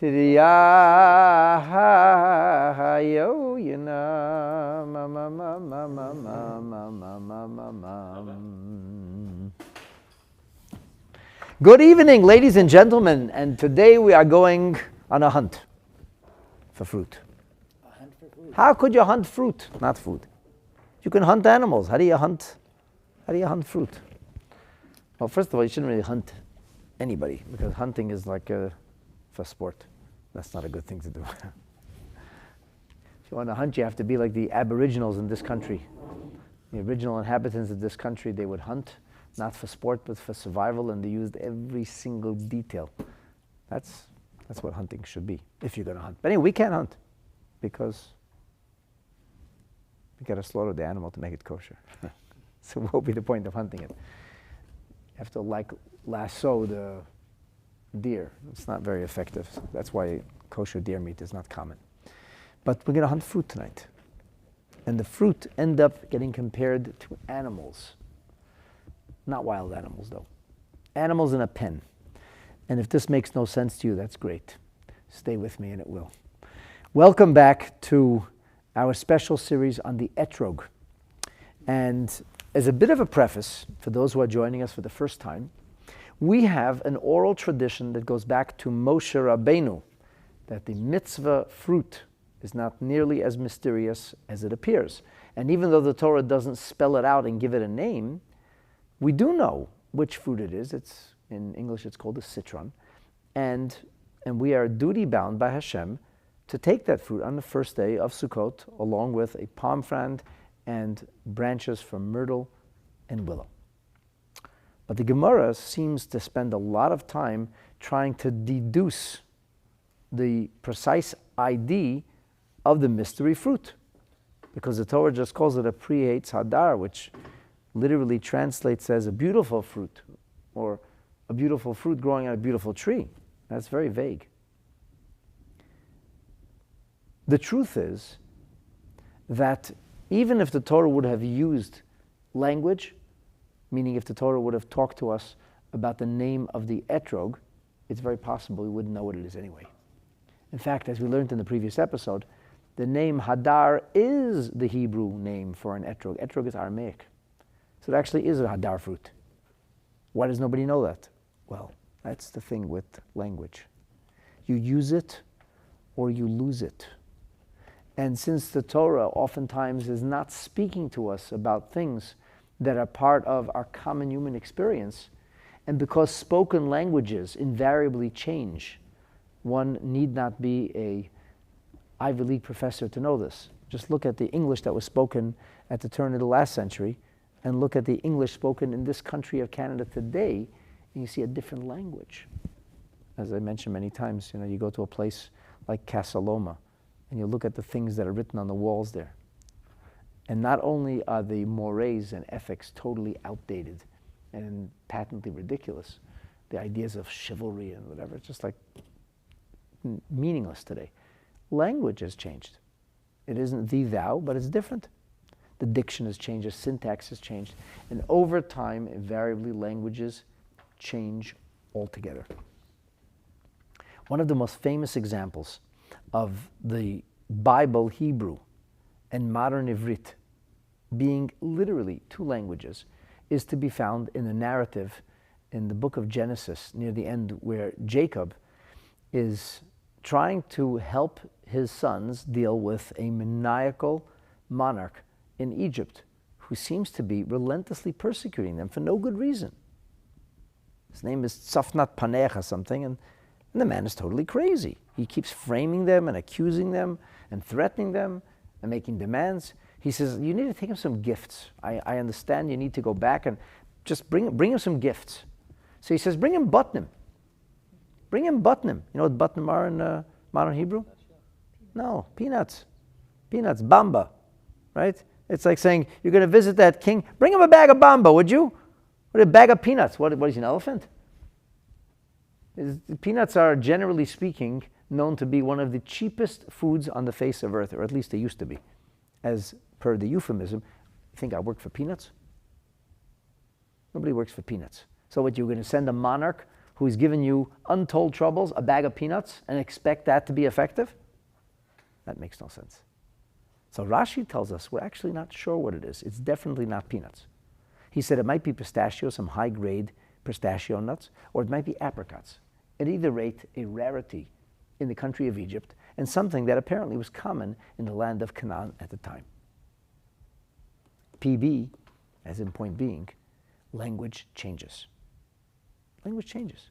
Tiriyahayo yana ma ma ma ma ma ma ma ma ma ma ma. Good evening, ladies and gentlemen, and today we are going on a hunt for fruit. A hunt for fruit? How could you hunt fruit? Not food. You can hunt animals. How do you hunt fruit? Well, first of all, you shouldn't really hunt anybody, because hunting is like for sport. That's not a good thing to do. If you want to hunt, you have to be like the aboriginals in this country. The original inhabitants of this country, they would hunt, not for sport, but for survival, and they used every single detail. That's what hunting should be, if you're going to hunt. But anyway, we can't hunt, because we got to slaughter the animal to make it kosher. So what would be the point of hunting it? You have to lasso the deer. It's not very effective. So that's why kosher deer meat is not common. But we're going to hunt fruit tonight. And the fruit end up getting compared to animals. Not wild animals, though. Animals in a pen. And if this makes no sense to you, that's great. Stay with me and it will. Welcome back to our special series on the Etrog. And as a bit of a preface, for those who are joining us for the first time, we have an oral tradition that goes back to Moshe Rabbeinu, that the mitzvah fruit is not nearly as mysterious as it appears. And even though the Torah doesn't spell it out and give it a name, we do know which fruit it is. It's, in English, it's called a citron. And we are duty-bound by Hashem to take that fruit on the first day of Sukkot, along with a palm frond and branches from myrtle and willow. But the Gemara seems to spend a lot of time trying to deduce the precise ID of the mystery fruit, because the Torah just calls it a pre-Eitz Hadar, which literally translates as a beautiful fruit, or a beautiful fruit growing on a beautiful tree. That's very vague. The truth is that even if the Torah would have used language, meaning if the Torah would have talked to us about the name of the Etrog, it's very possible we wouldn't know what it is anyway. In fact, as we learned in the previous episode, the name Hadar is the Hebrew name for an Etrog. Etrog is Aramaic. So it actually is a Hadar fruit. Why does nobody know that? Well, that's the thing with language. You use it or you lose it. And since the Torah oftentimes is not speaking to us about things that are part of our common human experience, and because spoken languages invariably change, one need not be a Ivy League professor to know this. Just look at the English that was spoken at the turn of the last century, and look at the English spoken in this country of Canada today, and you see a different language. As I mentioned many times, you go to a place like Casa Loma, and you look at the things that are written on the walls there. And not only are the mores and ethics totally outdated and patently ridiculous, the ideas of chivalry and whatever, it's just like meaningless today. Language has changed. It isn't thee, thou, but it's different. The diction has changed, the syntax has changed, and over time, invariably, languages change altogether. One of the most famous examples of the Bible Hebrew and modern Ivrit being literally two languages is to be found in the narrative in the book of Genesis near the end, where Jacob is trying to help his sons deal with a maniacal monarch in Egypt who seems to be relentlessly persecuting them for no good reason. His name is Tzafnat Paneach or something, and the man is totally crazy. He keeps framing them and accusing them and threatening them and making demands. He says, you need to take him some gifts. I understand you need to go back and just bring him some gifts. So he says, bring him butnim. Bring him butnim. You know what butnim are in modern Hebrew? No, peanuts. Peanuts, bamba, right? It's like saying, you're going to visit that king, bring him a bag of bamba, would you? What a bag of peanuts. What is he, an elephant? Peanuts are, generally speaking, known to be one of the cheapest foods on the face of earth, or at least they used to be. As per the euphemism, you think I work for peanuts? Nobody works for peanuts. So what, you're going to send a monarch who's given you untold troubles, a bag of peanuts, and expect that to be effective? That makes no sense. So Rashi tells us we're actually not sure what it is. It's definitely not peanuts. He said it might be pistachio, some high-grade pistachio nuts, or it might be apricots. At either rate, a rarity in the country of Egypt, and something that apparently was common in the land of Canaan at the time. PB, as in point being, language changes. Language changes.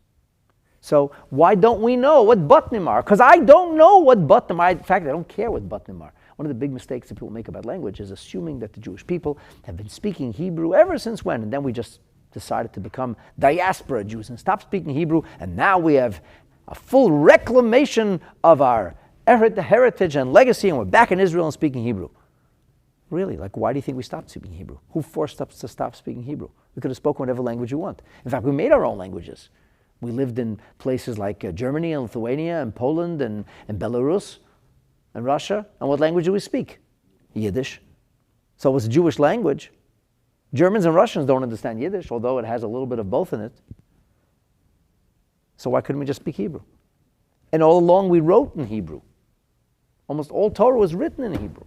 So why don't we know what butnim are? Because I don't know what butnim are. In fact, I don't care what butnim are. One of the big mistakes that people make about language is assuming that the Jewish people have been speaking Hebrew ever since when, and then we just decided to become diaspora Jews and stop speaking Hebrew, and now we have a full reclamation of our heritage and legacy, and we're back in Israel and speaking Hebrew. Really, like, why do you think we stopped speaking Hebrew? Who forced us to stop speaking Hebrew? We could have spoken whatever language we want. In fact, we made our own languages. We lived in places like Germany and Lithuania and Poland and Belarus and Russia. And what language do we speak? Yiddish. So it's a Jewish language. Germans and Russians don't understand Yiddish, although it has a little bit of both in it. So why couldn't we just speak Hebrew? And all along we wrote in Hebrew. Almost all Torah was written in Hebrew.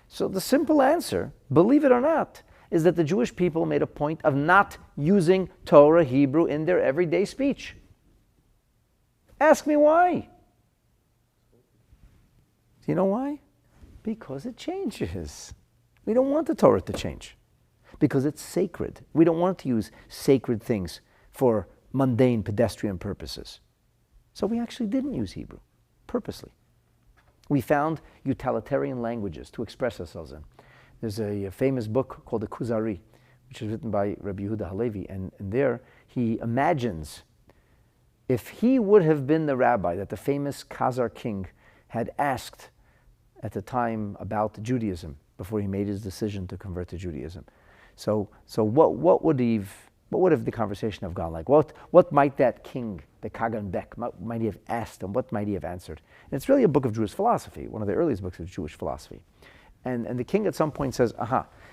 So the simple answer, believe it or not, is that the Jewish people made a point of not using Torah Hebrew in their everyday speech. Ask me why. Do you know why? Because it changes. We don't want the Torah to change. Because it's sacred. We don't want to use sacred things for mundane, pedestrian purposes. So we actually didn't use Hebrew, purposely. We found utilitarian languages to express ourselves in. There's a famous book called the Kuzari, which is written by Rabbi Yehuda Halevi, and there he imagines if he would have been the rabbi that the famous Khazar king had asked at the time about Judaism before he made his decision to convert to Judaism. So what would have the conversation have gone like? What might that king, the Kagan Bek, might he have asked, and what might he have answered? And it's really a book of Jewish philosophy, one of the earliest books of Jewish philosophy. And the king at some point says,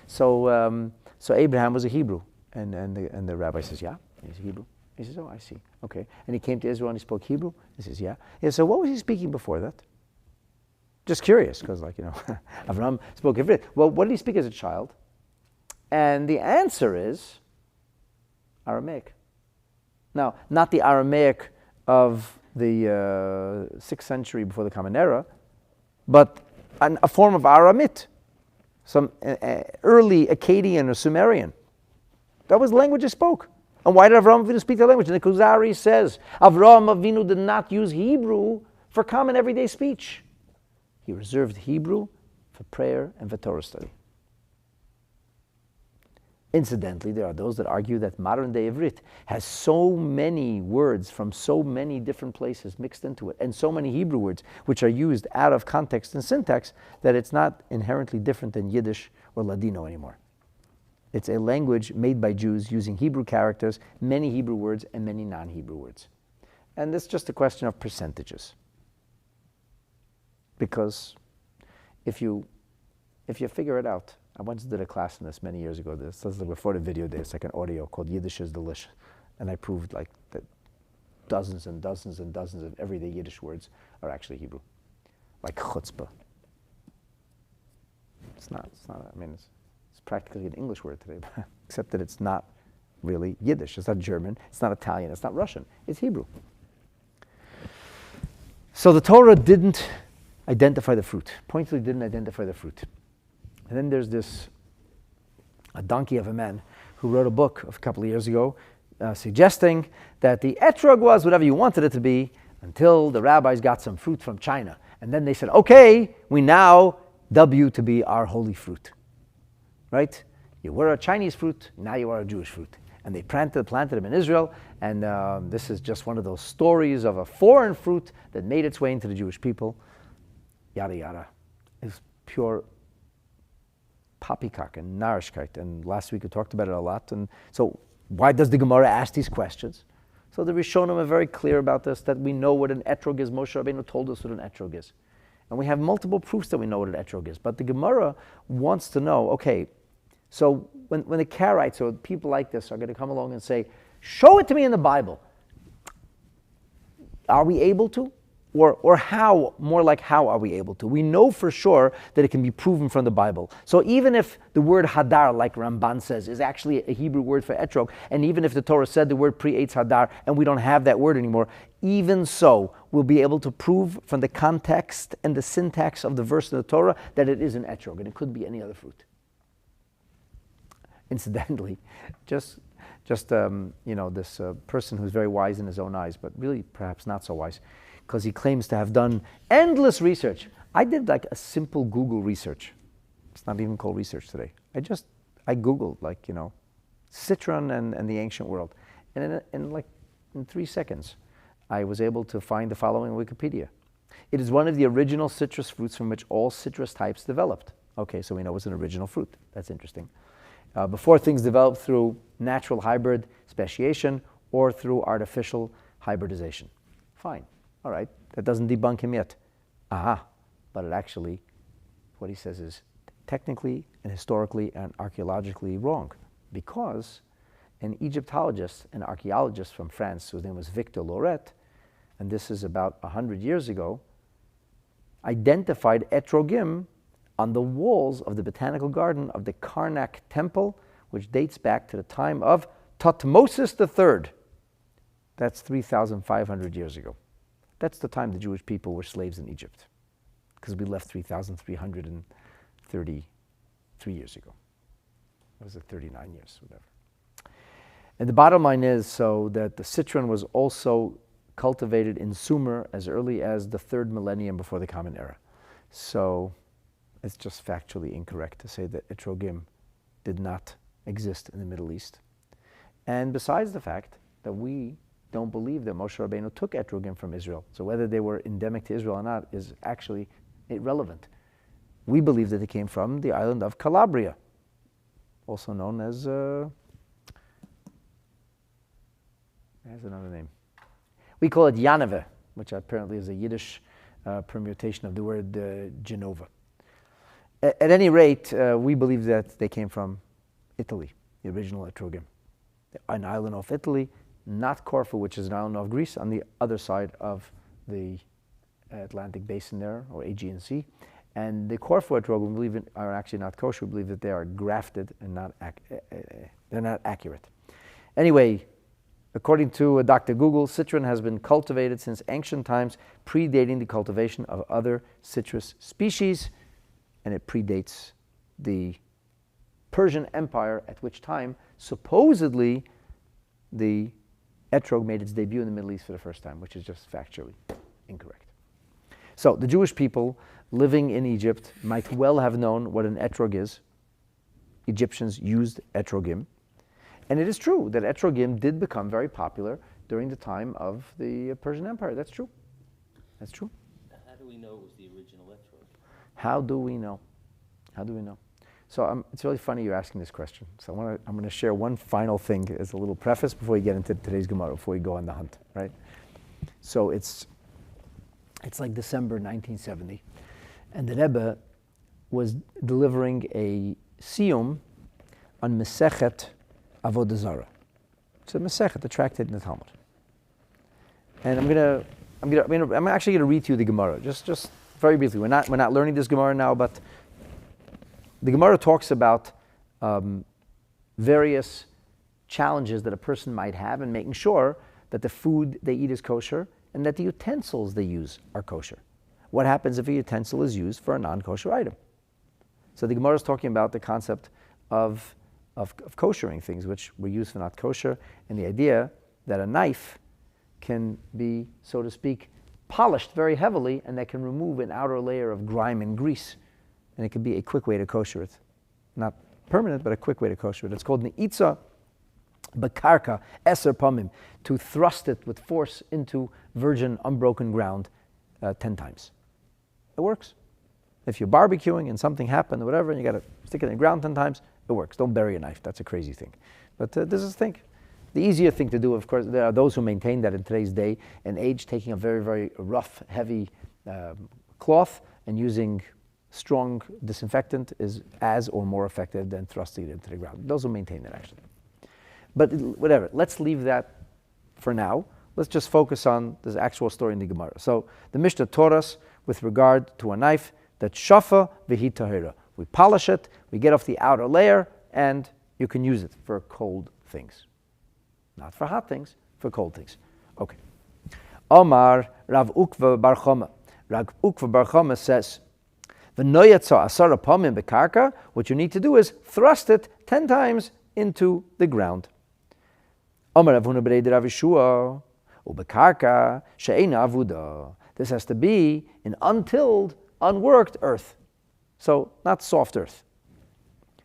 so Abraham was a Hebrew. And the rabbi says, yeah, he's a Hebrew. He says, oh, I see. Okay. And he came to Israel and he spoke Hebrew? He says, yeah. Yeah, so what was he speaking before that? Just curious, because Avram spoke Hebrew. Well, what did he speak as a child? And the answer is Aramaic. Now, not the Aramaic of the 6th century before the Common Era, but a form of Aramit, some early Akkadian or Sumerian. That was the language he spoke. And why did Avraham Avinu speak that language? And the Kuzari says, Avraham Avinu did not use Hebrew for common everyday speech. He reserved Hebrew for prayer and for Torah study. Incidentally, there are those that argue that modern-day Ivrit has so many words from so many different places mixed into it, and so many Hebrew words which are used out of context and syntax that it's not inherently different than Yiddish or Ladino anymore. It's a language made by Jews using Hebrew characters, many Hebrew words, and many non-Hebrew words. And it's just a question of percentages. Because if you figure it out, I once did a class in this many years ago. This is before the video. There's like an audio called Yiddish is Delish, and I proved like that dozens and dozens and dozens of everyday Yiddish words are actually Hebrew, like chutzpah. It's not. I mean, it's practically an English word today, except that it's not really Yiddish. It's not German. It's not Italian. It's not Russian. It's Hebrew. So the Torah didn't identify the fruit. Pointedly didn't identify the fruit. And then there's a donkey of a man who wrote a book a couple of years ago suggesting that the Etrog was whatever you wanted it to be until the rabbis got some fruit from China. And then they said, okay, we now dub you to be our holy fruit. Right? You were a Chinese fruit, now you are a Jewish fruit. And they planted them in Israel, and this is just one of those stories of a foreign fruit that made its way into the Jewish people. Yada yada. It's pure poppycock and narishkeit, and last week we talked about it a lot. And so why does the Gemara ask these questions? So the Rishonim are very clear about this, that we know what an etrog is. Moshe Rabbeinu told us what an etrog is. And we have multiple proofs that we know what an etrog is. But the Gemara wants to know, okay, so when the Karaites or people like this are going to come along and say, show it to me in the Bible. Are we able to? Or how, more like how are we able to? We know for sure that it can be proven from the Bible. So even if the word Hadar, like Ramban says, is actually a Hebrew word for Etrog, and even if the Torah said the word predates Hadar, and we don't have that word anymore, even so, we'll be able to prove from the context and the syntax of the verse in the Torah that it is an Etrog, and it could be any other fruit. Incidentally, this person who's very wise in his own eyes, but really perhaps not so wise, because he claims to have done endless research. I did like a simple Google research. It's not even called research today. I Googled Citron and the ancient world. And in 3 seconds, I was able to find the following on Wikipedia. It is one of the original citrus fruits from which all citrus types developed. Okay, so we know it's an original fruit. That's interesting. Before things developed through natural hybrid speciation or through artificial hybridization. Fine. All right, that doesn't debunk him yet. But it actually, what he says is technically and historically and archeologically wrong, because an Egyptologist, an archaeologist from France, whose name was Victor Loret, and this is about 100 years ago, identified etrogim on the walls of the botanical garden of the Karnak temple, which dates back to the time of Thutmosis III. That's 3,500 years ago. That's the time the Jewish people were slaves in Egypt, because we left 3,333 years ago. What was it, 39 years, whatever. And the bottom line is so that the citron was also cultivated in Sumer as early as the 3rd millennium before the Common Era. So it's just factually incorrect to say that etrogim did not exist in the Middle East. And besides the fact that we don't believe that Moshe Rabbeinu took etrogim from Israel. So whether they were endemic to Israel or not is actually irrelevant. We believe that they came from the island of Calabria, also known as, it has another name. We call it Yaneve, which apparently is a Yiddish permutation of the word Genova. At any rate, we believe that they came from Italy, the original etrogim, an island off Italy, not Corfu, which is an island of Greece, on the other side of the Atlantic basin there, or Aegean Sea. And the Corfu etrog, we believe are actually not kosher. We believe that they are grafted and they're not accurate. Anyway, according to Dr. Google, citron has been cultivated since ancient times, predating the cultivation of other citrus species, and it predates the Persian Empire, at which time supposedly the etrog made its debut in the Middle East for the first time, which is just factually incorrect. So the Jewish people living in Egypt might well have known what an etrog is. Egyptians used etrogim. And it is true that etrogim did become very popular during the time of the Persian Empire. That's true. That's true. How do we know it was the original etrog? How do we know? How do we know? So it's really funny you're asking this question. So I'm going to share one final thing as a little preface before we get into today's Gemara, before we go on the hunt, right? So it's like December 1970, and the Rebbe was delivering a siyum on Masechet Avodah Zarah. It's a Masechet, a tractate in the Talmud. And I'm actually going to read to you the Gemara, just very briefly. We're not learning this Gemara now, but the Gemara talks about various challenges that a person might have in making sure that the food they eat is kosher and that the utensils they use are kosher. What happens if a utensil is used for a non-kosher item? So the Gemara is talking about the concept of koshering things which were used for not kosher, and the idea that a knife can be, so to speak, polished very heavily, and that can remove an outer layer of grime and grease. And it can be a quick way to kosher it. Not permanent, but a quick way to kosher it. It's called ne'itza bakarka eser pamim, to thrust it with force into virgin, unbroken ground 10 times. It works. If you're barbecuing and something happened or whatever, and you got to stick it in the ground 10 times, it works. Don't bury a knife. That's a crazy thing. But this is the thing. The easier thing to do, of course, there are those who maintain that in today's day and age, taking a very, very rough, heavy cloth and using strong disinfectant is as or more effective than thrusting it into the ground. Those who maintain that, actually. But whatever, let's leave that for now. let's just focus on this actual story in the Gemara. So the Mishnah taught us with regard to a knife that shafa v'hi tahira. We polish it, we get off the outer layer, and you can use it for cold things. Not for hot things, for cold things. Okay. Omar Rav Ukva Bar Choma. Rav Ukva Bar Choma says, V'noyatza asara pamim bekarka, what you need to do is thrust it 10 times into the ground. Omar Rav Huna B'rei Rav Yeshua, ubekarka she'eina avuda. This has to be in untilled, unworked earth. So, not soft earth,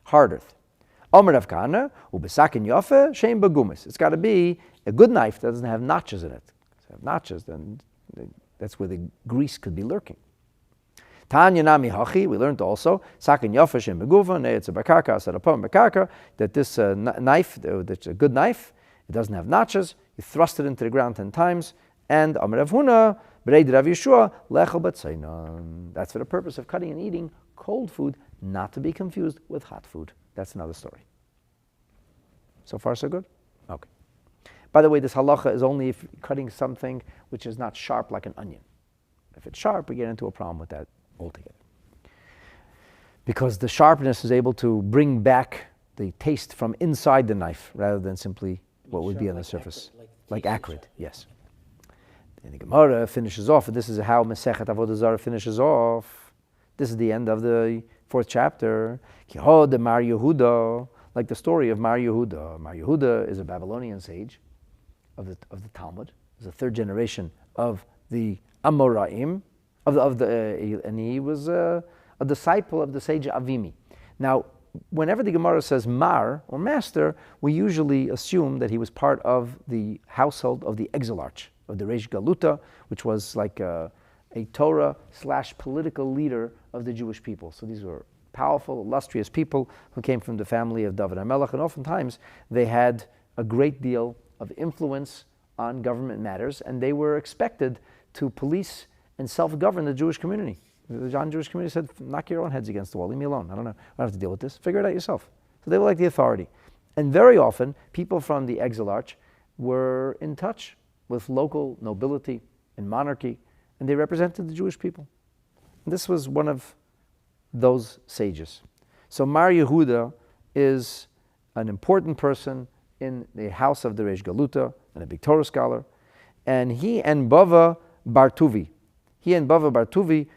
hard earth. Omar Rav Kahana, ubesakin yofe she'ein bagumis. It's got to be a good knife that doesn't have notches in it. If it have notches, then that's where the grease could be lurking. Tanya nami hachi, we learned also, sakin yofe she'ein baguva, ne'etz bakarka, asarapam bakarka, that this knife, that's a good knife, it doesn't have notches, you thrust it into the ground 10 times, and Amar Rav Huna, B'rei Rav Yeshua, lechel b'tzeinon. That's for the purpose of cutting and eating cold food, not to be confused with hot food. That's another story. So far, so good? Okay. By the way, this halacha is only if you're cutting something which is not sharp like an onion. If it's sharp, we get into a problem with that altogether. Because the sharpness is able to bring back the taste from inside the knife rather than simply what would be on the surface. Like acrid, yes. And the Gemara finishes off, and this is how Masechet Avodah Zarah finishes off. This is the end of the 4th chapter. Kihod Mar Yehuda, like the story of Mar Yehuda. Mar Yehuda is a Babylonian sage of the Talmud. He's the 3rd generation of the Amoraim, and he was a disciple of the sage Avimi. Now, whenever the Gemara says Mar, or master, we usually assume that he was part of the household of the exilarch, of the Reish Galuta, which was like a Torah/political leader of the Jewish people. So these were powerful, illustrious people who came from the family of David HaMelech, and oftentimes they had a great deal of influence on government matters, and they were expected to police and self-govern the Jewish community. The non-Jewish community said, knock your own heads against the wall, leave me alone. I don't have to deal with this. Figure it out yourself. So they were like the authority. And very often, people from the exilarch were in touch with local nobility and monarchy, and they represented the Jewish people. And this was one of those sages. So Mar Yehuda is an important person in the house of the Reish Galuta, and a big Torah scholar. And he and Bava Bartuvi,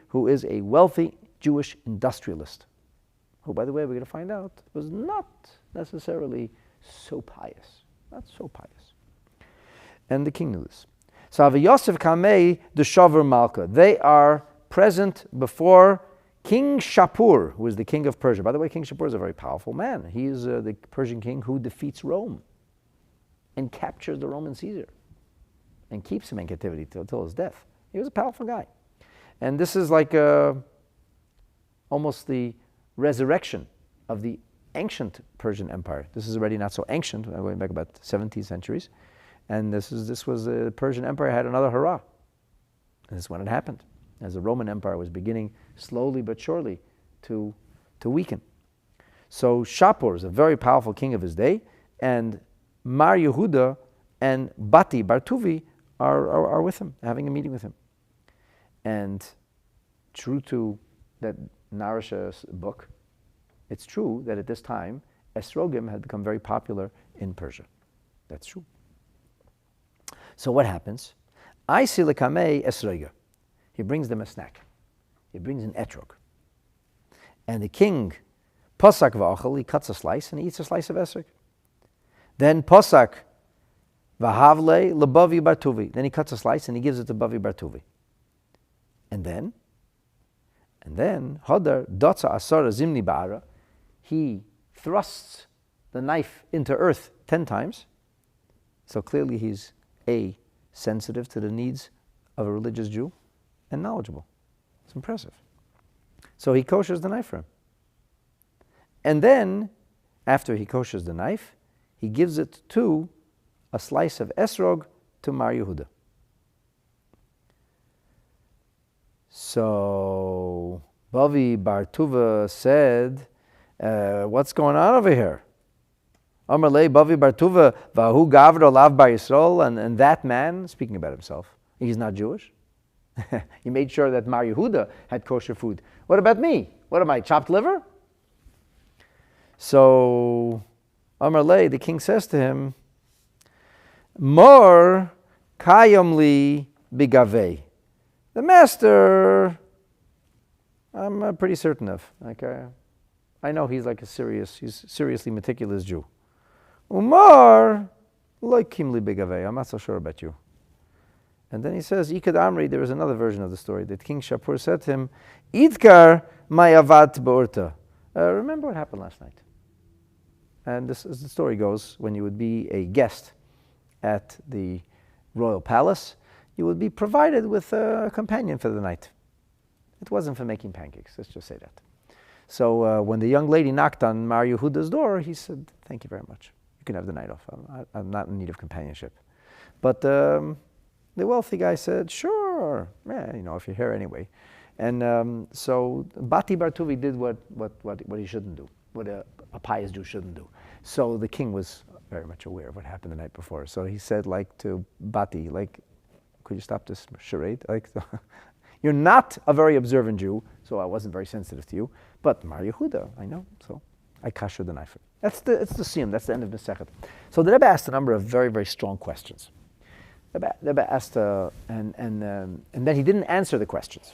who is a wealthy Jewish industrialist, who, by the way, we're going to find out, was not necessarily so pious. Not so pious. And the king knew this. So Avi Yosef Kamei, the Shavar Malka, they are present before King Shapur, who is the king of Persia. By the way, King Shapur is a very powerful man. He is the Persian king who defeats Rome and captures the Roman Caesar and keeps him in captivity till his death. He was a powerful guy. And this is like almost the resurrection of the ancient Persian Empire. This is already not so ancient, going back about 17 centuries. And this was the Persian Empire had another hurrah. And this is when it happened, as the Roman Empire was beginning slowly but surely to weaken. So Shapur is a very powerful king of his day, and Mar Yehuda and Bati Bartuvi are with him, having a meeting with him. And true to that Narasha's book, it's true that at this time, Etrogim had become very popular in Persia. That's true. So what happens? I see Lekamei Esroga. He brings them a snack. He brings an etrog. And the king, Posak v'achal, he cuts a slice and he eats a slice of esrog. Then Posak v'havle lebavi bartuvi. Then he cuts a slice and he gives it to Bavi Bartuvi. And then Hadar dotza asara zimni ba'ara. He thrusts the knife into earth 10 times. So clearly he's sensitive to the needs of a religious Jew and knowledgeable. It's impressive. So he koshers the knife for him. And then, after he koshers the knife, he gives it to a slice of esrog to Mar Yehuda. So Bavi Bartuva said, what's going on over here? Amar lei Bavi Bartuva Vahu Gavro Lav Bar Yisrael, and that man, speaking about himself, he's not Jewish. He made sure that Mar Yehuda had kosher food. What about me? What am I, chopped liver? So Amar lei, the king says to him, Mor Kayom li bigavei. The master, I'm pretty certain of. I know he's like he's seriously meticulous Jew. Umar, like Kimli Bigave, I'm not so sure about you. And then he says, Ikad Amri, there is another version of the story that King Shapur said to him, Idkar mayavat be'urta. Remember what happened last night? And this, as the story goes, when you would be a guest at the royal palace, you would be provided with a companion for the night. It wasn't for making pancakes, let's just say that. So when the young lady knocked on Mar Yehuda's door, he said, thank you very much. You can have the night off. I'm not in need of companionship. But the wealthy guy said, sure, yeah, if you're here anyway. And so Bati Bartuvi did what he shouldn't do, what a pious Jew shouldn't do. So the king was very much aware of what happened the night before. So he said, to Bati, could you stop this charade? You're not a very observant Jew, so I wasn't very sensitive to you. But Mar Yehuda, I know, so I kasher the knife. It's the siyum, that's the end of Masechet. So the Rebbe asked a number of very, very strong questions. The Rebbe asked, and then he didn't answer the questions.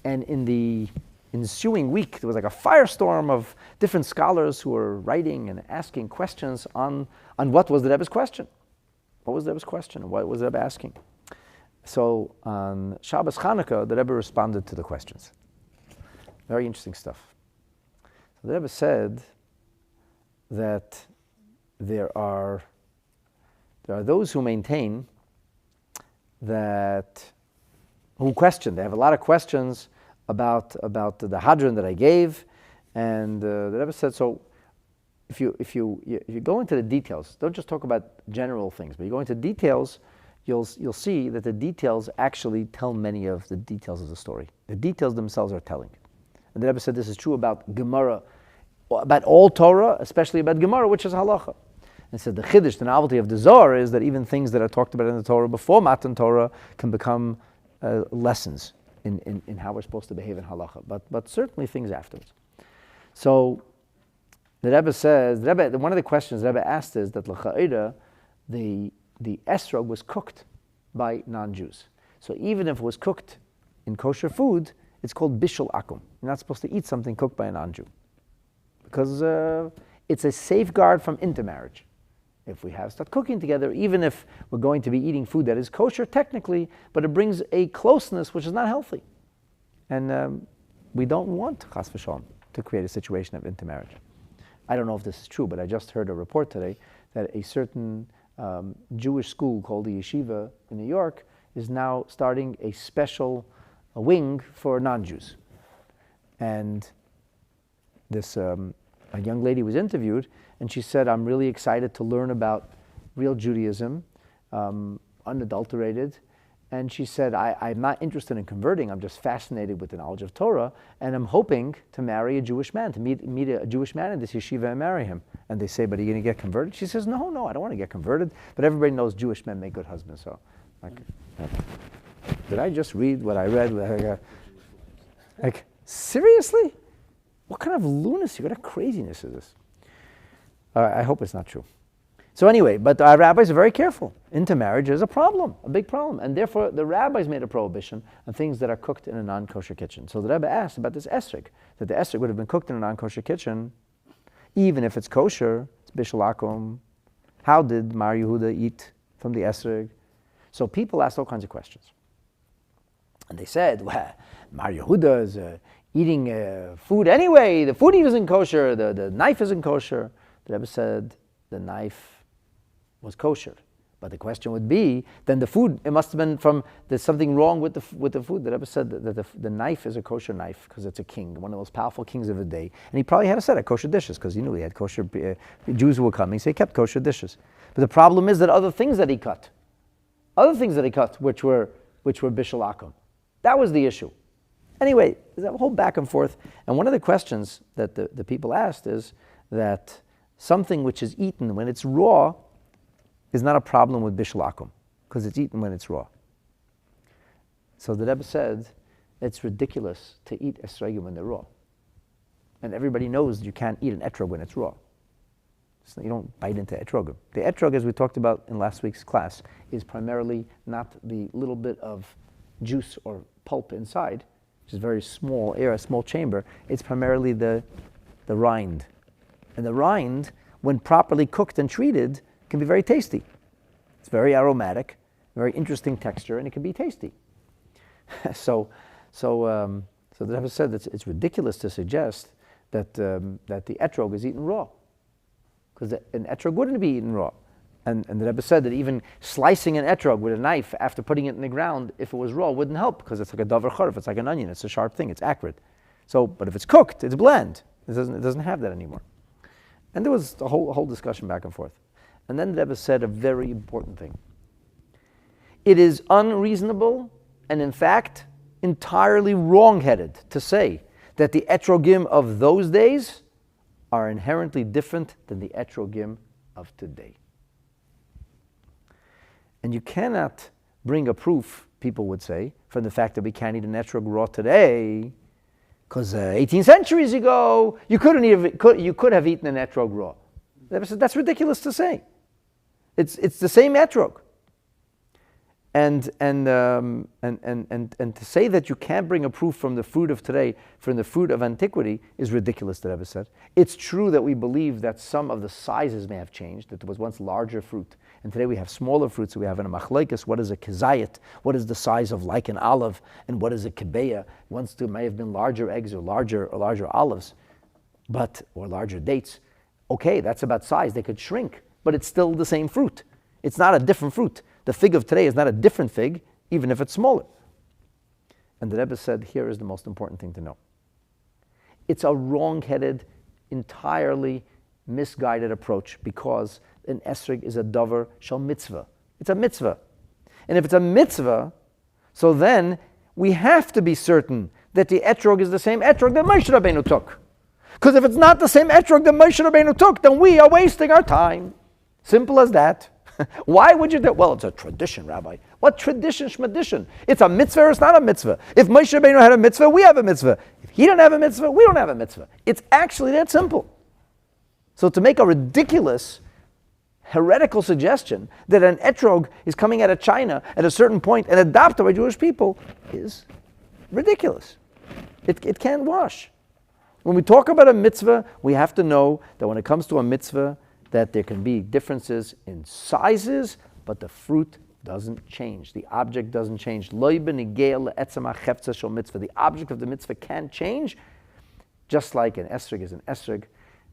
And in the ensuing week, there was like a firestorm of different scholars who were writing and asking questions on what was the Rebbe's question. What was the Rebbe's question? What was the Rebbe asking? So on Shabbos Chanukah, the Rebbe responded to the questions. Very interesting stuff. So the Rebbe said that there are those who maintain who question. They have a lot of questions about the Hadron that I gave, and the Rebbe said, so if you go into the details, don't just talk about general things, but you go into details, you'll see that the details actually tell many of the details of the story. The details themselves are telling. And the Rebbe said this is true about Gemara, about all Torah, especially about Gemara, which is halacha. And said the chiddush, the novelty of the Zohar, is that even things that are talked about in the Torah before Matan Torah can become lessons in how we're supposed to behave in halacha. But certainly things afterwards. So the Rebbe says, one of the questions the Rebbe asked is that l'cha'ira, the Etrog was cooked by non-Jews. So even if it was cooked in kosher food, it's called bishul akum. You're not supposed to eat something cooked by a non-Jew, because it's a safeguard from intermarriage. If we start cooking together, even if we're going to be eating food that is kosher technically, but it brings a closeness which is not healthy. And we don't want, chas v'shalom, to create a situation of intermarriage. I don't know if this is true, but I just heard a report today that a certain Jewish school called the Yeshiva in New York is now starting a special wing for non-Jews. And this a young lady was interviewed, and she said, I'm really excited to learn about real Judaism, unadulterated. And she said, I'm not interested in converting, I'm just fascinated with the knowledge of Torah, and I'm hoping to marry a Jewish man, to meet a Jewish man in this yeshiva and marry him. And they say, but are you going to get converted? She says, no, I don't want to get converted, but everybody knows Jewish men make good husbands. So, did I just read what I read? Seriously? What kind of lunacy, what kind of craziness is this? I hope it's not true. So anyway, but our rabbis are very careful. Intermarriage is a problem, a big problem. And therefore, the rabbis made a prohibition on things that are cooked in a non-kosher kitchen. So the Rebbe asked about this Etrog, that the Etrog would have been cooked in a non-kosher kitchen, even if it's kosher, it's bishul akum. How did Mar Yehuda eat from the Etrog? So people asked all kinds of questions. And they said, well, Mar Yehuda is eating food anyway. The food isn't kosher, the knife isn't kosher. The Rebbe said the knife was kosher. But the question would be, then the food, it must have been there's something wrong with the food. The Rebbe said that the knife is a kosher knife because it's a king, one of the most powerful kings of the day. And he probably had a set of kosher dishes because he knew he had kosher, Jews who were coming, so he kept kosher dishes. But the problem is that other things that he cut, which were bishul akum, that was the issue. Anyway, there's a whole back and forth. And one of the questions that the people asked is that, something which is eaten when it's raw is not a problem with bishul akum, because it's eaten when it's raw. So the Rebbe said it's ridiculous to eat esrogim when they're raw. And everybody knows you can't eat an etrog when it's raw. So you don't bite into etrogim. The etrog, as we talked about in last week's class, is primarily not the little bit of juice or pulp inside, which is very small air, a small chamber. It's primarily the rind. And the rind, when properly cooked and treated, can be very tasty. It's very aromatic, very interesting texture, and it can be tasty. So the Rebbe said that it's ridiculous to suggest that the etrog is eaten raw, because an etrog wouldn't be eaten raw. And the Rebbe said that even slicing an etrog with a knife after putting it in the ground, if it was raw, wouldn't help, because it's like a davar charf, it's like an onion, it's a sharp thing, it's acrid. But if it's cooked, it's bland. It doesn't have that anymore. And there was a whole discussion back and forth. And then the Rebbe said a very important thing. It is unreasonable and in fact entirely wrong-headed to say that the etrogim of those days are inherently different than the etrogim of today. And you cannot bring a proof, people would say, from the fact that we can't eat an etrog raw today, because 18 centuries ago, you could have eaten an etrog raw. That's ridiculous to say. It's the same etrog. And to say that you can't bring a proof from the fruit of today, from the fruit of antiquity, is ridiculous, the Rebbe said. It's true that we believe that some of the sizes may have changed, that there was once larger fruit, and today we have smaller fruits. So we have in a machlekes, what is a kezayit, what is the size of like an olive, and what is a kebeya. Once there may have been larger eggs or larger olives, or larger dates. Okay, that's about size. They could shrink, but it's still the same fruit. It's not a different fruit. The fig of today is not a different fig, even if it's smaller. And the Rebbe said, here is the most important thing to know. It's a wrong-headed, entirely misguided approach, because an esrog is a davar shel mitzvah. It's a mitzvah. And if it's a mitzvah, so then we have to be certain that the etrog is the same etrog that Moshe Rabbeinu took. Because if it's not the same etrog that Moshe Rabbeinu took, then we are wasting our time. Simple as that. Why would you do? Well, it's a tradition, Rabbi. What tradition, shmadition? It's a mitzvah or it's not a mitzvah. If Moshe Rabbeinu had a mitzvah, we have a mitzvah. If he don't have a mitzvah, we don't have a mitzvah. It's actually that simple. So to make a ridiculous, heretical suggestion that an etrog is coming out of China at a certain point and adopted by Jewish people is ridiculous. It can't wash. When we talk about a mitzvah, we have to know that when it comes to a mitzvah, that there can be differences in sizes, but the fruit doesn't change. The object doesn't change. The object of the mitzvah can't change, just like an esrog is an esrog.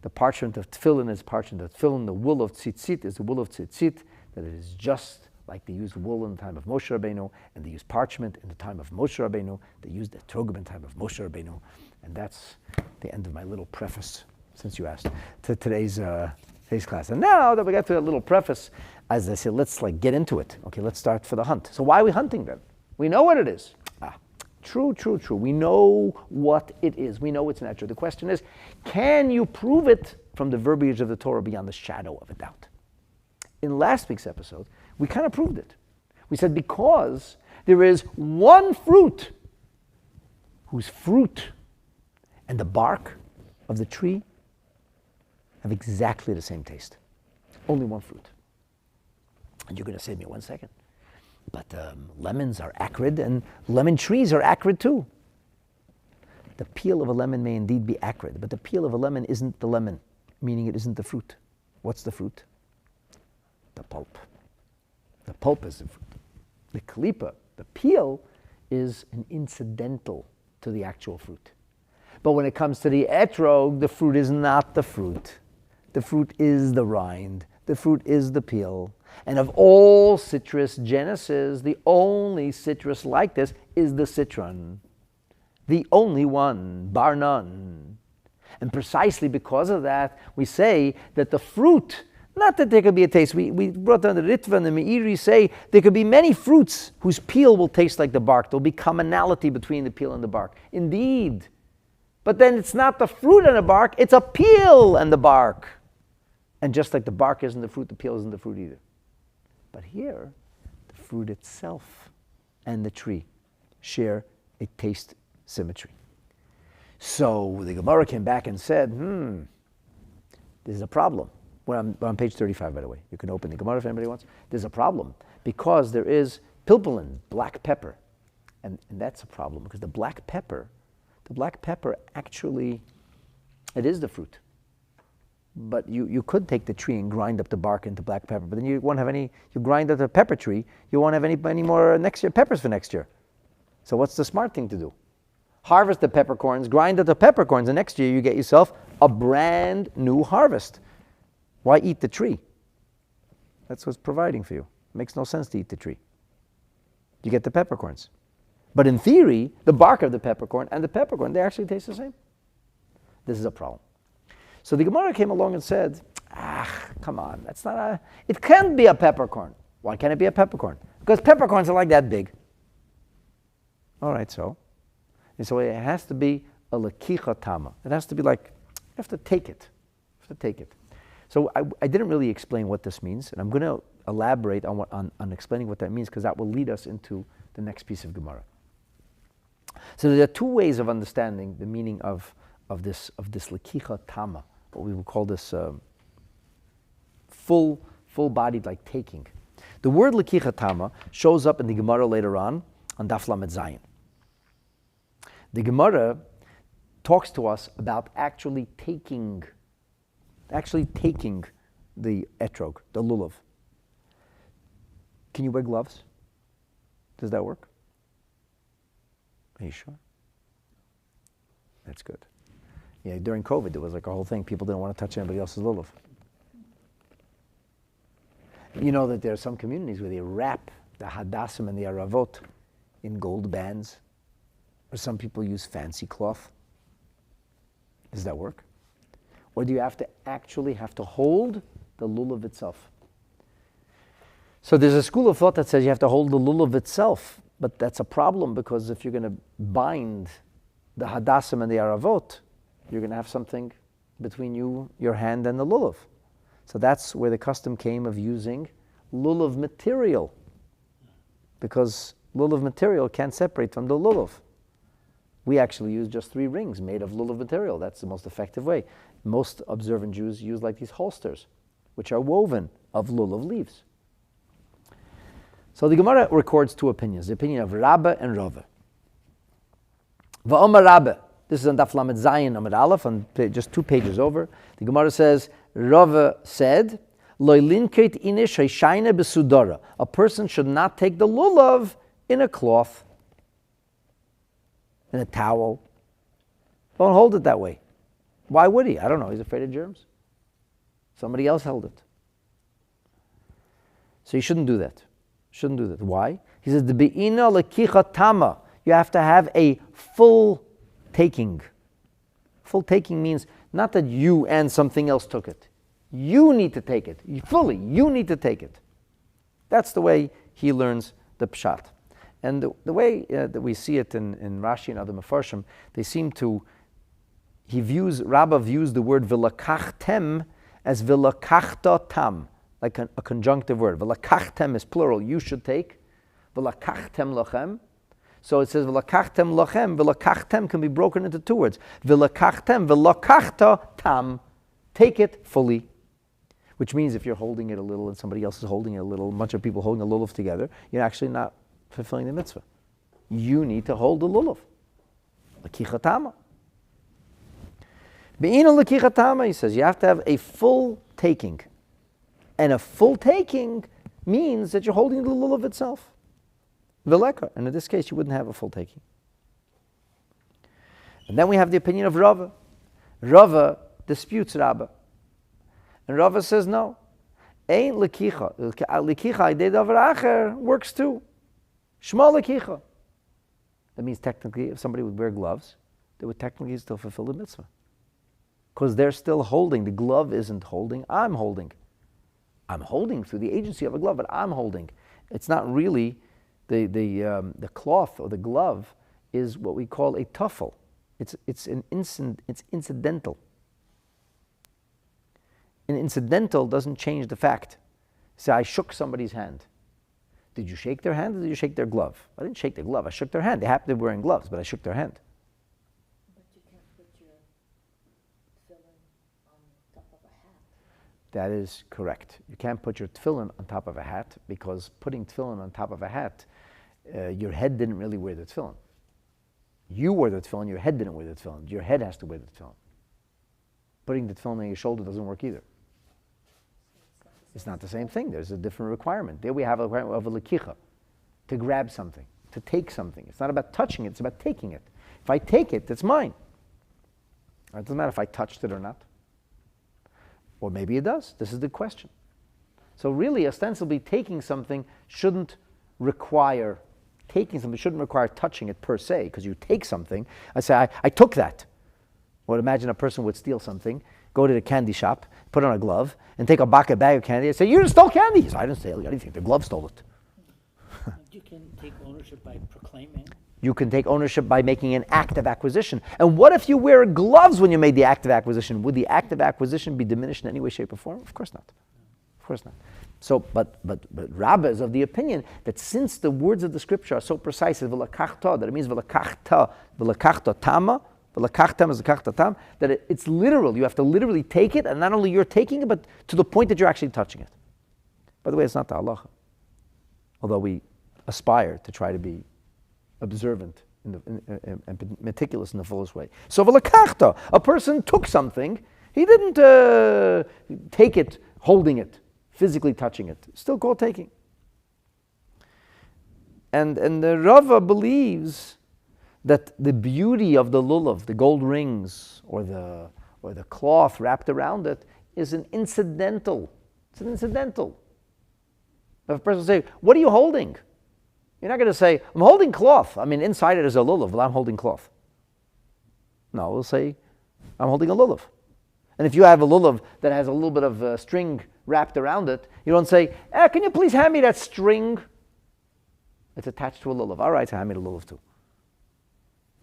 The parchment of tefillin is parchment of tefillin. The wool of tzitzit is the wool of tzitzit, that it is just like they used wool in the time of Moshe Rabbeinu, and they used parchment in the time of Moshe Rabbeinu. They used etrog in the time of Moshe Rabbeinu. And that's the end of my little preface, since you asked, to today's class. And now that we got to that little preface, as I said, let's get into it. Okay, let's start for the hunt. So why are we hunting then? We know what it is. True. We know what it is. We know it's an etrog. The question is, can you prove it from the verbiage of the Torah beyond the shadow of a doubt? In last week's episode, we kind of proved it. We said because there is one fruit whose fruit and the bark of the tree have exactly the same taste. Only one fruit. And you're going to save me 1 second. But lemons are acrid, and lemon trees are acrid too. The peel of a lemon may indeed be acrid, but the peel of a lemon isn't the lemon, meaning it isn't the fruit. What's the fruit? The pulp. The pulp is the fruit. The kalipa, the peel, is an incidental to the actual fruit. But when it comes to the etrog, the fruit is not the fruit. The fruit is the rind. The fruit is the peel. And of all citrus genuses, the only citrus like this is the citron. The only one, bar none. And precisely because of that, we say that the fruit, not that there could be a taste. We brought down the Ritva and the Meiri say there could be many fruits whose peel will taste like the bark. There'll be commonality between the peel and the bark. Indeed. But then it's not the fruit and the bark, it's a peel and the bark. And just like the bark isn't the fruit, the peel isn't the fruit either. But here, the fruit itself and the tree share a taste symmetry. So the Gemara came back and said, this is a problem. We're on page 35, by the way. You can open the Gemara if anybody wants. There's a problem because there is pilpulin, black pepper. And that's a problem because the black pepper actually, it is the fruit. But you could take the tree and grind up the bark into black pepper, but then you won't have any, you grind up the pepper tree, you won't have any more next year, peppers for next year. So what's the smart thing to do? Harvest the peppercorns, grind up the peppercorns, and next year you get yourself a brand new harvest. Why eat the tree? That's what's providing for you. It makes no sense to eat the tree. You get the peppercorns. But in theory, the bark of the peppercorn and the peppercorn, they actually taste the same. This is a problem. So the Gemara came along and said, come on, it can't be a peppercorn. Why can't it be a peppercorn? Because peppercorns are like that big. All right, so it has to be a lekicha tama. It has to be like, you have to take it. So I didn't really explain what this means, and I'm going to elaborate on explaining what that means because that will lead us into the next piece of Gemara. So there are two ways of understanding the meaning of this lekicha tama, what we would call this full-bodied like taking. The word lekicha tama shows up in the Gemara later on Daf Lamed Zayin. The Gemara talks to us about actually taking the etrog, the lulav. Can you wear gloves? Does that work? Are you sure? That's good. Yeah, during COVID, there was like a whole thing. People didn't want to touch anybody else's lulav. You know that there are some communities where they wrap the hadassim and the aravot in gold bands. Or some people use fancy cloth. Does that work? Or do you have to hold the lulav itself? So there's a school of thought that says you have to hold the lulav itself, but that's a problem because if you're going to bind the hadassim and the aravot, you're going to have something between your hand and the lulav. So that's where the custom came of using lulav material, because lulav material can't separate from the lulav. We actually use just 3 rings made of lulav material. That's the most effective way. Most observant Jews use like these holsters, which are woven of lulav leaves. So the Gemara records 2 opinions, the opinion of Rabba and Rava. Va'omar Rabba, this is on Daf Lamed Zayin Amud Aleph, on just 2 pages over. The Gemara says, Rava said, Lo linket inish hayshayna besudara. A person should not take the lulav in a cloth, in a towel. Don't hold it that way. Why would he? I don't know. He's afraid of germs. Somebody else held it. So you shouldn't do that. Why? He says, the be'ina lekicha tama. You have to have a full taking. Full taking means not that you and something else took it. You need to take it. You need to take it. That's the way he learns the pshat. And the way that we see it in Rashi and other Mefarshim, Rabbah views the word v'lakachtem as v'lakachta tam, like a conjunctive word. V'lakachtem is plural, you should take. V'lakachtem lachem. So it says v'lakachtem lachem. V'lakachtem can be broken into 2 words. V'lakachtem, v'lakachta tam. Take it fully. Which means if you're holding it a little and somebody else is holding it a little, a bunch of people holding a lulav together, you're actually not fulfilling the mitzvah. You need to hold the lulav. Lekicha tama. Be'ina lekicha tama, he says, you have to have a full taking. And a full taking means that you're holding the lulav itself. Veleka. And in this case, you wouldn't have a full taking. And then we have the opinion of Rava. Rava disputes Rabbah. And Rava says, no. Ein lekicha. Lekicha idei davar acher works too. Shma lekicha. That means technically, if somebody would wear gloves, they would technically still fulfill the mitzvah. Because they're still holding. The glove isn't holding. I'm holding. I'm holding through the agency of a glove, but I'm holding. It's not really the cloth or the glove is what we call a tuffle. It's incidental. An incidental doesn't change the fact. Say, I shook somebody's hand. Did you shake their hand or did you shake their glove? I didn't shake their glove. I shook their hand. They happened to be wearing gloves, but I shook their hand. But you can't put your tefillin on top of a hat. That is correct. You can't put your tefillin on top of a hat because putting tefillin on top of a hat, your head didn't really wear the tefillin. You wore the tefillin, your head didn't wear the tefillin. Your head has to wear the tefillin. Putting the tefillin on your shoulder doesn't work either. It's not the same thing. There's a different requirement. There we have a requirement of a lekicha, to grab something, to take something. It's not about touching it, it's about taking it. If I take it, it's mine. It doesn't matter if I touched it or not. Or maybe it does. This is the question. So really, ostensibly, taking something shouldn't require touching it per se, because you take something. I say, I took that. Well, imagine a person would steal something, go to the candy shop, put on a glove, and take a bag of candy and say, you stole candy. He says, I didn't steal anything. The glove stole it. You can take ownership by proclaiming. You can take ownership by making an act of acquisition. And what if you wear gloves when you made the act of acquisition? Would the act of acquisition be diminished in any way, shape, or form? Of course not. Of course not. So, but Rabbah is of the opinion that since the words of the scripture are so precise, that it means v'lakachta tama, v'lakachtam is v'lakachta tam, that it's literal. You have to literally take it, and not only you're taking it, but to the point that you're actually touching it. By the way, it's not the halacha. Although we aspire to try to be observant and meticulous in the fullest way. So v'lakachta, a person took something, he didn't take it holding it, physically touching it. Still called taking. And the Rava believes that the beauty of the lulav, the gold rings, or the cloth wrapped around it, is an incidental. It's an incidental. If a person say, what are you holding? You're not going to say, I'm holding cloth. I mean, inside it is a lulav, but I'm holding cloth. No, we'll say, I'm holding a lulav. And if you have a lulav that has a little bit of string wrapped around it, you don't say, can you please hand me that string? It's attached to a lulav. All right, so hand me the lulav too.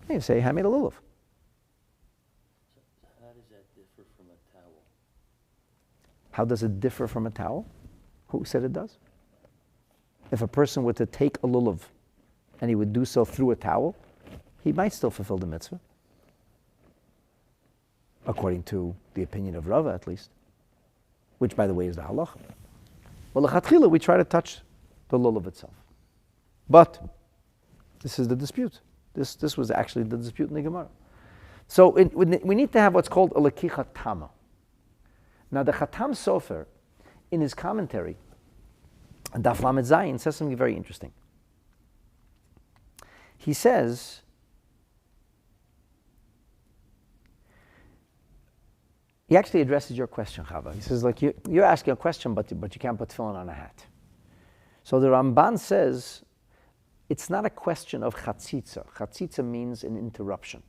You say, hand me the lulav. So how does that differ from a towel? How does it differ from a towel? Who said it does? If a person were to take a lulav and he would do so through a towel, he might still fulfill the mitzvah. According to the opinion of Rava, at least, which, by the way, is the halacha. Well, l'chatchila, we try to touch the lulav itself. But this is the dispute. This was actually the dispute in the Gemara. So we need to have what's called a lekicha tama. Now, the Chatam Sofer, in his commentary, on Daf Lamed Zayin, says something very interesting. He says, he actually addresses your question, Chava. He says, like, you're asking a question, but you can't put tefillin on a hat. So the Ramban says, it's not a question of chatzitza. Chatzitza means an interruption.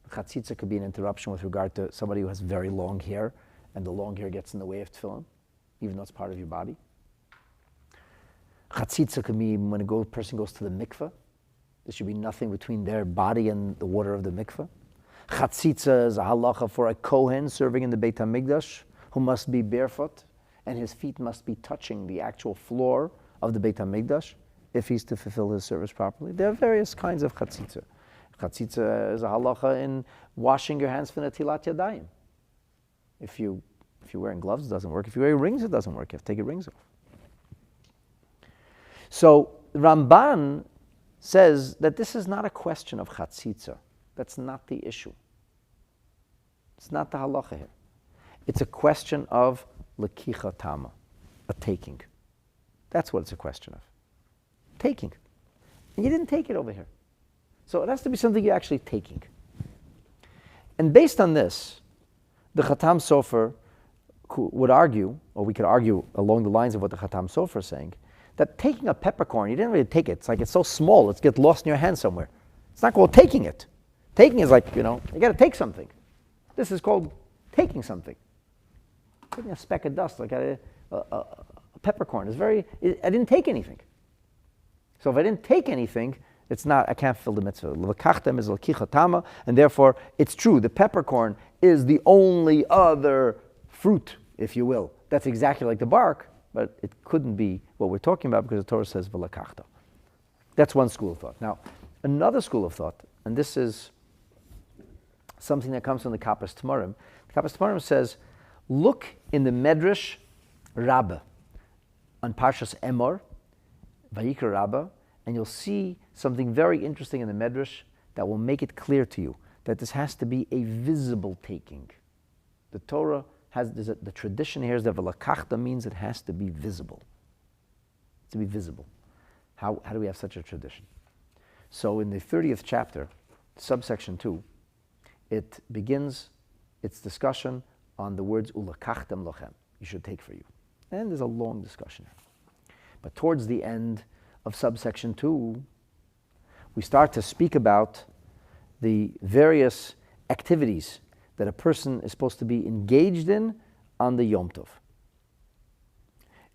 Chatzitza could be an interruption with regard to somebody who has very long hair, and the long hair gets in the way of tefillin, even though it's part of your body. Chatzitza could be when a person goes to the mikveh. There should be nothing between their body and the water of the mikveh. Chatzitza is a halacha for a kohen serving in the Beit HaMikdash, who must be barefoot, and his feet must be touching the actual floor of the Beit HaMikdash if he's to fulfill his service properly. There are various kinds of chatzitza. Chatzitza is a halacha in washing your hands for netilat yadayim. If you're wearing gloves, it doesn't work. If you're wearing rings, it doesn't work. You have to take your rings off. So Ramban says that this is not a question of chatzitza. That's not the issue. It's not the halacha here. It's a question of lekicha tama, a taking. That's what it's a question of. Taking. And you didn't take it over here. So it has to be something you're actually taking. And based on this, the Chatam Sofer would argue, or we could argue along the lines of what the Chatam Sofer is saying, that taking a peppercorn, you didn't really take it. It's like it's so small, it's get lost in your hand somewhere. It's not called taking it. Taking is like, you got to take something. This is called taking something. Taking a speck of dust, like a peppercorn. I didn't take anything. So if I didn't take anything, I can't fulfill the mitzvah. L'vakachtem is l'kicha tama, and therefore it's true, the peppercorn is the only other fruit if you will. That's exactly like the bark, but it couldn't be what we're talking about because the Torah says v'lakachta. That's one school of thought. Now, another school of thought, and this is something that comes from the Kappas Tamarim. The Kappas Tamarim says, look in the Medrash Rabbah on Parshas Emor, Vayikra Rabbah, and you'll see something very interesting in the Medrash that will make it clear to you that this has to be a visible taking. The Torah has, the tradition here is that v'lakachta means it has to be visible. To be visible. How do we have such a tradition? So in the 30th chapter, subsection 2, it begins its discussion on the words ulakachtem lochem, you should take for you. And there's a long discussion here. But towards the end of subsection 2, we start to speak about the various activities that a person is supposed to be engaged in on the Yom Tov.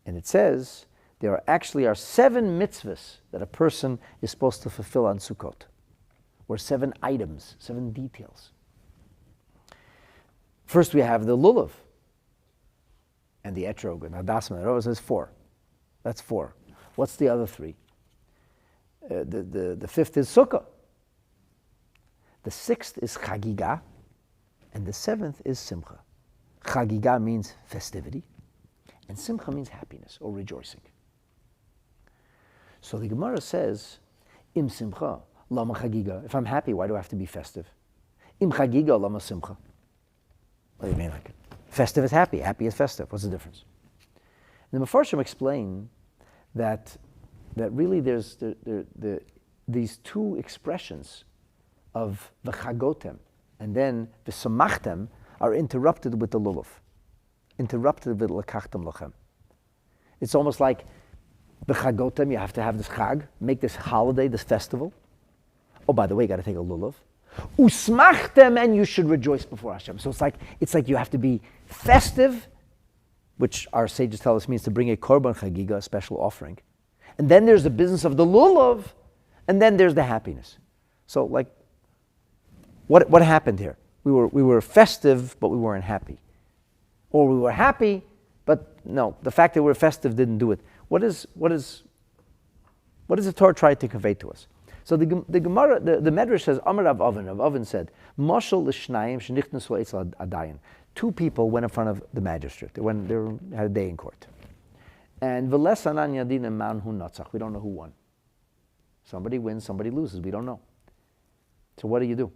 And it says there are 7 mitzvahs that a person is supposed to fulfill on Sukkot, or 7 items, 7 details. First we have the lulav, and the Etrog, and Hadasman. It always says 4. That's 4. What's the other 3? The 5th is Sukkah. The 6th is Chagiga, and the 7th is Simcha. Chagiga means festivity, and Simcha means happiness or rejoicing. So the Gemara says, Im Simcha, lama Chagiga. If I'm happy, why do I have to be festive? Im Chagiga, lama Simcha. What do you mean? Like, festive is happy, happy is festive. What's the difference? And the Mefarshim explain that really there's these 2 expressions of v'chagotem and then v'samachtem are interrupted with the lulav, interrupted with lakachtem lochem. It's almost like v'chagotem, you have to have this chag, make this holiday, this festival. Oh, by the way, you got to take a lulav. Usmachtem, and you should rejoice before Hashem. So it's like you have to be festive, which our sages tell us means to bring a korban chagiga, a special offering. And then there's the business of the lulav, and then there's the happiness. So like, what happened here? We were festive, but we weren't happy. Or we were happy, but no, the fact that we're festive didn't do it. What does the Torah try to convey to us? So the Gemara, the Medrash says, Amar Rav Oven said, Mashal l'shnayim shenichnasu etzel adayin. 2 people went in front of the magistrate. They had a day in court. And v'les anan yadin man hu natzach. We don't know who won. Somebody wins, somebody loses. We don't know. So what do?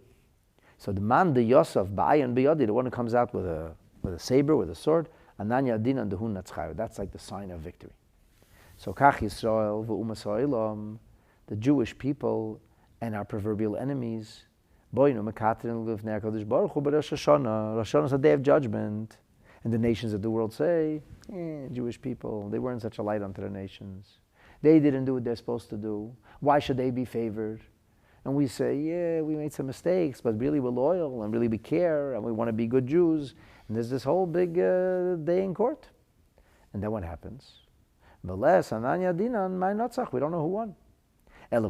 So the man, the Yosef, ba'ayin b'yadi, the one who comes out with a saber, with a sword, anan yadin and hu natzchayu. That's like the sign of victory. So kach Yisrael v'umas ha'olam, the Jewish people and our proverbial enemies, boinu mekatrin l'vnei HaKadosh Baruch Hu b'Rosh Hashanah. Rosh Hashanah is a day of judgment. And the nations of the world say, Jewish people, they weren't such a light unto the nations. They didn't do what they're supposed to do. Why should they be favored? And we say, yeah, we made some mistakes, but really we're loyal and really we care and we want to be good Jews. And there's this whole big day in court. And then what happens? We don't know who won. When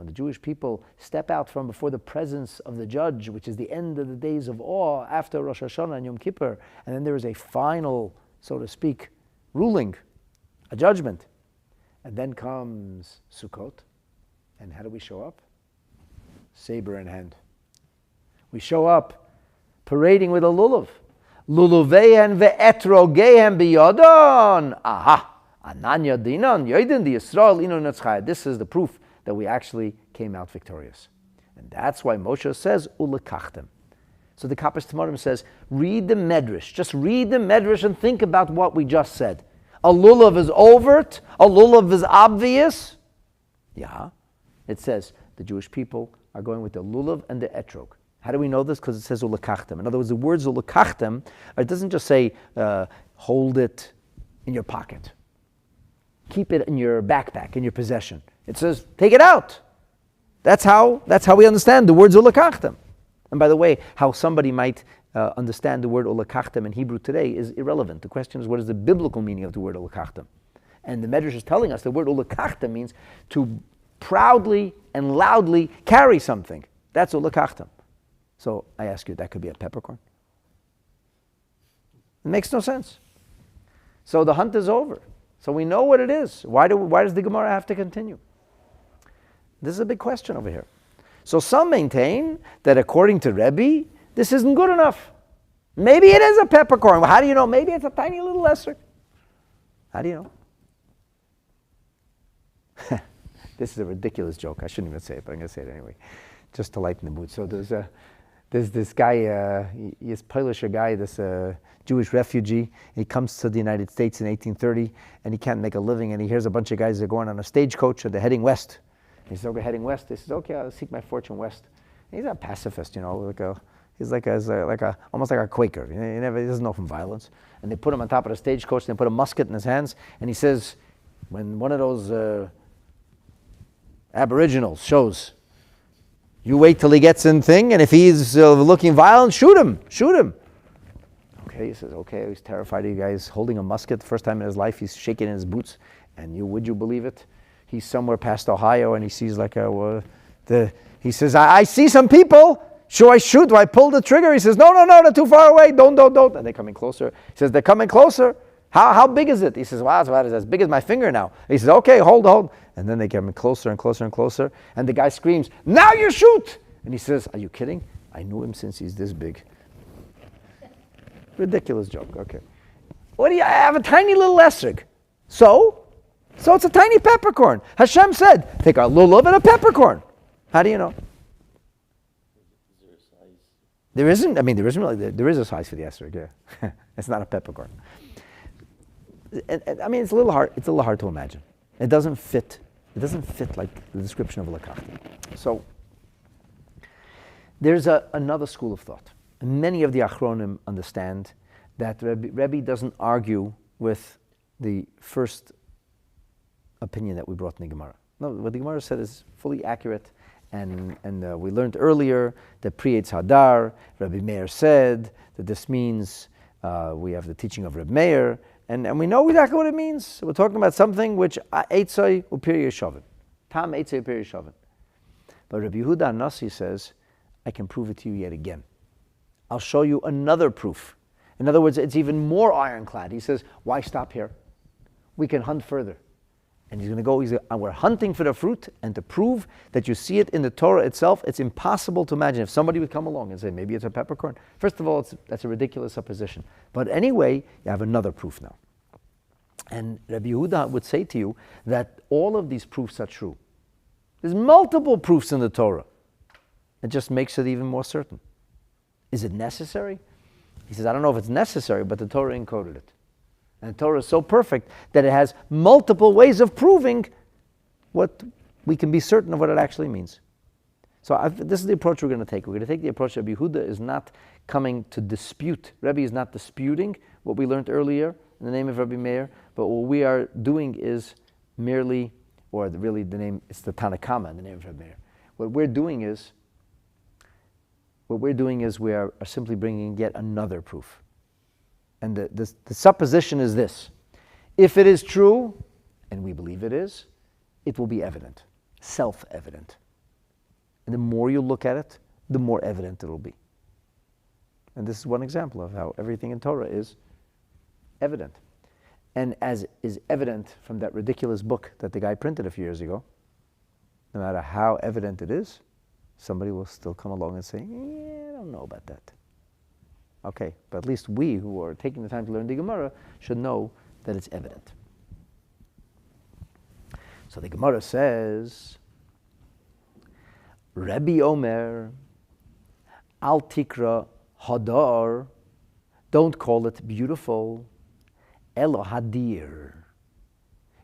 the Jewish people step out from before the presence of the judge, which is the end of the days of awe after Rosh Hashanah and Yom Kippur, and then there is a final, so to speak, ruling, a judgment. And then comes Sukkot. And how do we show up? Saber in hand. We show up parading with a lulav. Lulaveyan ve'etrogeyan biyadon. Aha! Ananya dinan yoidin the Yisrael inu netzchai. This is the proof that we actually came out victorious. And that's why Moshe says, ulekachtem. So the Kappas Tamarim says, read the Medrash. Just read the Medrash and think about what we just said. A lulav is overt. A lulav is obvious. Yeah. It says the Jewish people are going with the lulav and the etrog. How do we know this? Because it says ulekachtem. In other words, the words ulekachtem, it doesn't just say hold it in your pocket. Keep it in your backpack, in your possession. It says take it out. That's how we understand the words ulekachtem. And by the way, how somebody might understand the word ulekachtem in Hebrew today is irrelevant. The question is, what is the biblical meaning of the word ulekachtem? And the Medrash is telling us the word ulekachtem means to proudly and loudly carry something. That's ulekachtem. So I ask you, that could be a peppercorn? It makes no sense. So the hunt is over. So we know what it is. Why does the Gemara have to continue? This is a big question over here. So some maintain that according to Rebbe, this isn't good enough. Maybe it is a peppercorn. Well, how do you know? Maybe it's a tiny little lesser. How do you know? This is a ridiculous joke. I shouldn't even say it, but I'm going to say it anyway, just to lighten the mood. So there's this guy, he's Polish guy, this Jewish refugee. He comes to the United States in 1830, and he can't make a living, and he hears a bunch of guys that are going on a stagecoach, and they're heading west. He says, okay, heading west. He says, okay, I'll seek my fortune west. And he's a pacifist, you know, he's almost like a Quaker. He doesn't know from violence. And they put him on top of the stagecoach, and they put a musket in his hands, and he says, when one of those aboriginals shows, you wait till he gets in thing, and if he's looking violent, shoot him. Okay, he says, okay, he's terrified of you guys holding a musket. The first time in his life, he's shaking in his boots. And would you believe it? He's somewhere past Ohio, and he sees he says, I see some people. Should I shoot? Do I pull the trigger? He says, no, they're too far away. Don't. And they're coming closer. He says, they're coming closer. How big is it? He says, wow, it's about as big as my finger now. He says, okay, hold. And then they get closer and closer and closer. And the guy screams, now you shoot! And he says, are you kidding? I knew him since he's this big. Ridiculous joke, okay. I have a tiny little esrog. So it's a tiny peppercorn. Hashem said, take a lulav and a peppercorn. How do you know? Is there a size? There isn't really, there is a size for the esrog, yeah. It's not a peppercorn. And it's a little hard to imagine. It doesn't fit like the description of a lakachti. So there's another school of thought. And many of the achronim understand that Rebbe doesn't argue with the first opinion that we brought in the Gemara. No, what the Gemara said is fully accurate, and we learned earlier that pre-Eitz Hadar, Rebbe Meir said that this means we have the teaching of Rebbe Meir, and we know exactly what it means. We're talking about something which Eitzai upir yeshavin. Tam Eitzai upir yeshavin. But Rabbi Yehuda Nasi says, I can prove it to you yet again. I'll show you another proof. In other words, it's even more ironclad. He says, why stop here? We can hunt further. And he's going to go, we're hunting for the fruit, and to prove that you see it in the Torah itself, it's impossible to imagine. If somebody would come along and say, maybe it's a peppercorn. First of all, that's a ridiculous supposition. But anyway, you have another proof now. And Rabbi Yehuda would say to you that all of these proofs are true. There's multiple proofs in the Torah. It just makes it even more certain. Is it necessary? He says, I don't know if it's necessary, but the Torah encoded it. And the Torah is so perfect that it has multiple ways of proving what we can be certain of what it actually means. So this is the approach we're going to take. We're going to take the approach that Rabbi Yehuda is not coming to dispute. Rebbe is not disputing what we learned earlier in the name of Rabbi Meir, but what we are doing is merely, or really the name, it's the Tanakama in the name of Rabbi Meir. What we're doing is we are simply bringing yet another proof. And the supposition is this. If it is true, and we believe it is, it will be evident, self-evident. And the more you look at it, the more evident it will be. And this is one example of how everything in Torah is evident. And as is evident from that ridiculous book that the guy printed a few years ago, no matter how evident it is, somebody will still come along and say, yeah, I don't know about that. Okay, but at least we who are taking the time to learn the Gemara should know that it's evident. So the Gemara says, Rebbe Omer, Al Tikra Hadar, don't call it beautiful, Elo Hadir.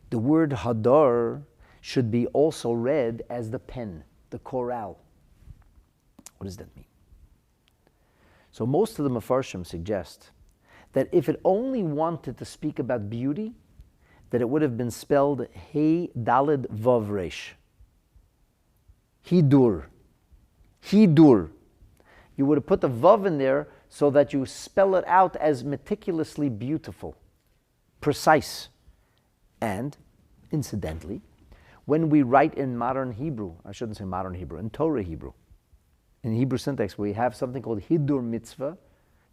The word Hadar should be also read as the pen, the chorale. What does that mean? So most of the Mefarshim suggest that if it only wanted to speak about beauty, that it would have been spelled Hey Dalid Vav Resh. Hidur. Hidur. You would have put the Vav in there so that you spell it out as meticulously beautiful, precise. And, incidentally, when we write in modern Hebrew, I shouldn't say modern Hebrew, in Torah Hebrew, in Hebrew syntax, we have something called Hidur mitzvah.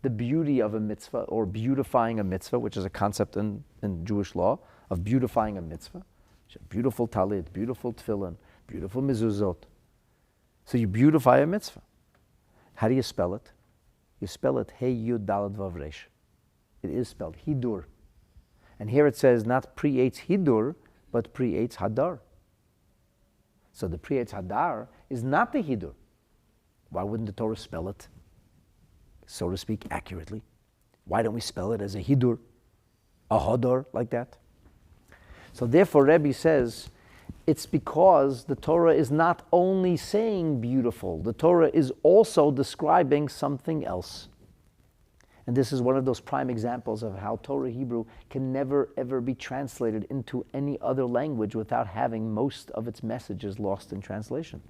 the beauty of a mitzvah or beautifying a mitzvah, which is a concept in Jewish law of beautifying a mitzvah. Beautiful talit, beautiful tefillin, beautiful mezuzot. So you beautify a mitzvah. How do you spell it? You spell it Hey Yud Dalad Vav Resh. It is spelled Hidur. And here it says not pre-Eitz Hidur, but pre-Eitz Hadar. So the pre-Eitz Hadar is not the Hidur. Why wouldn't the Torah spell it, so to speak, accurately? Why don't we spell it as a Hidur, a Hadar, like that? So therefore, Rebbe says, it's because the Torah is not only saying beautiful, the Torah is also describing something else. And this is one of those prime examples of how Torah Hebrew can never ever be translated into any other language without having most of its messages lost in translation.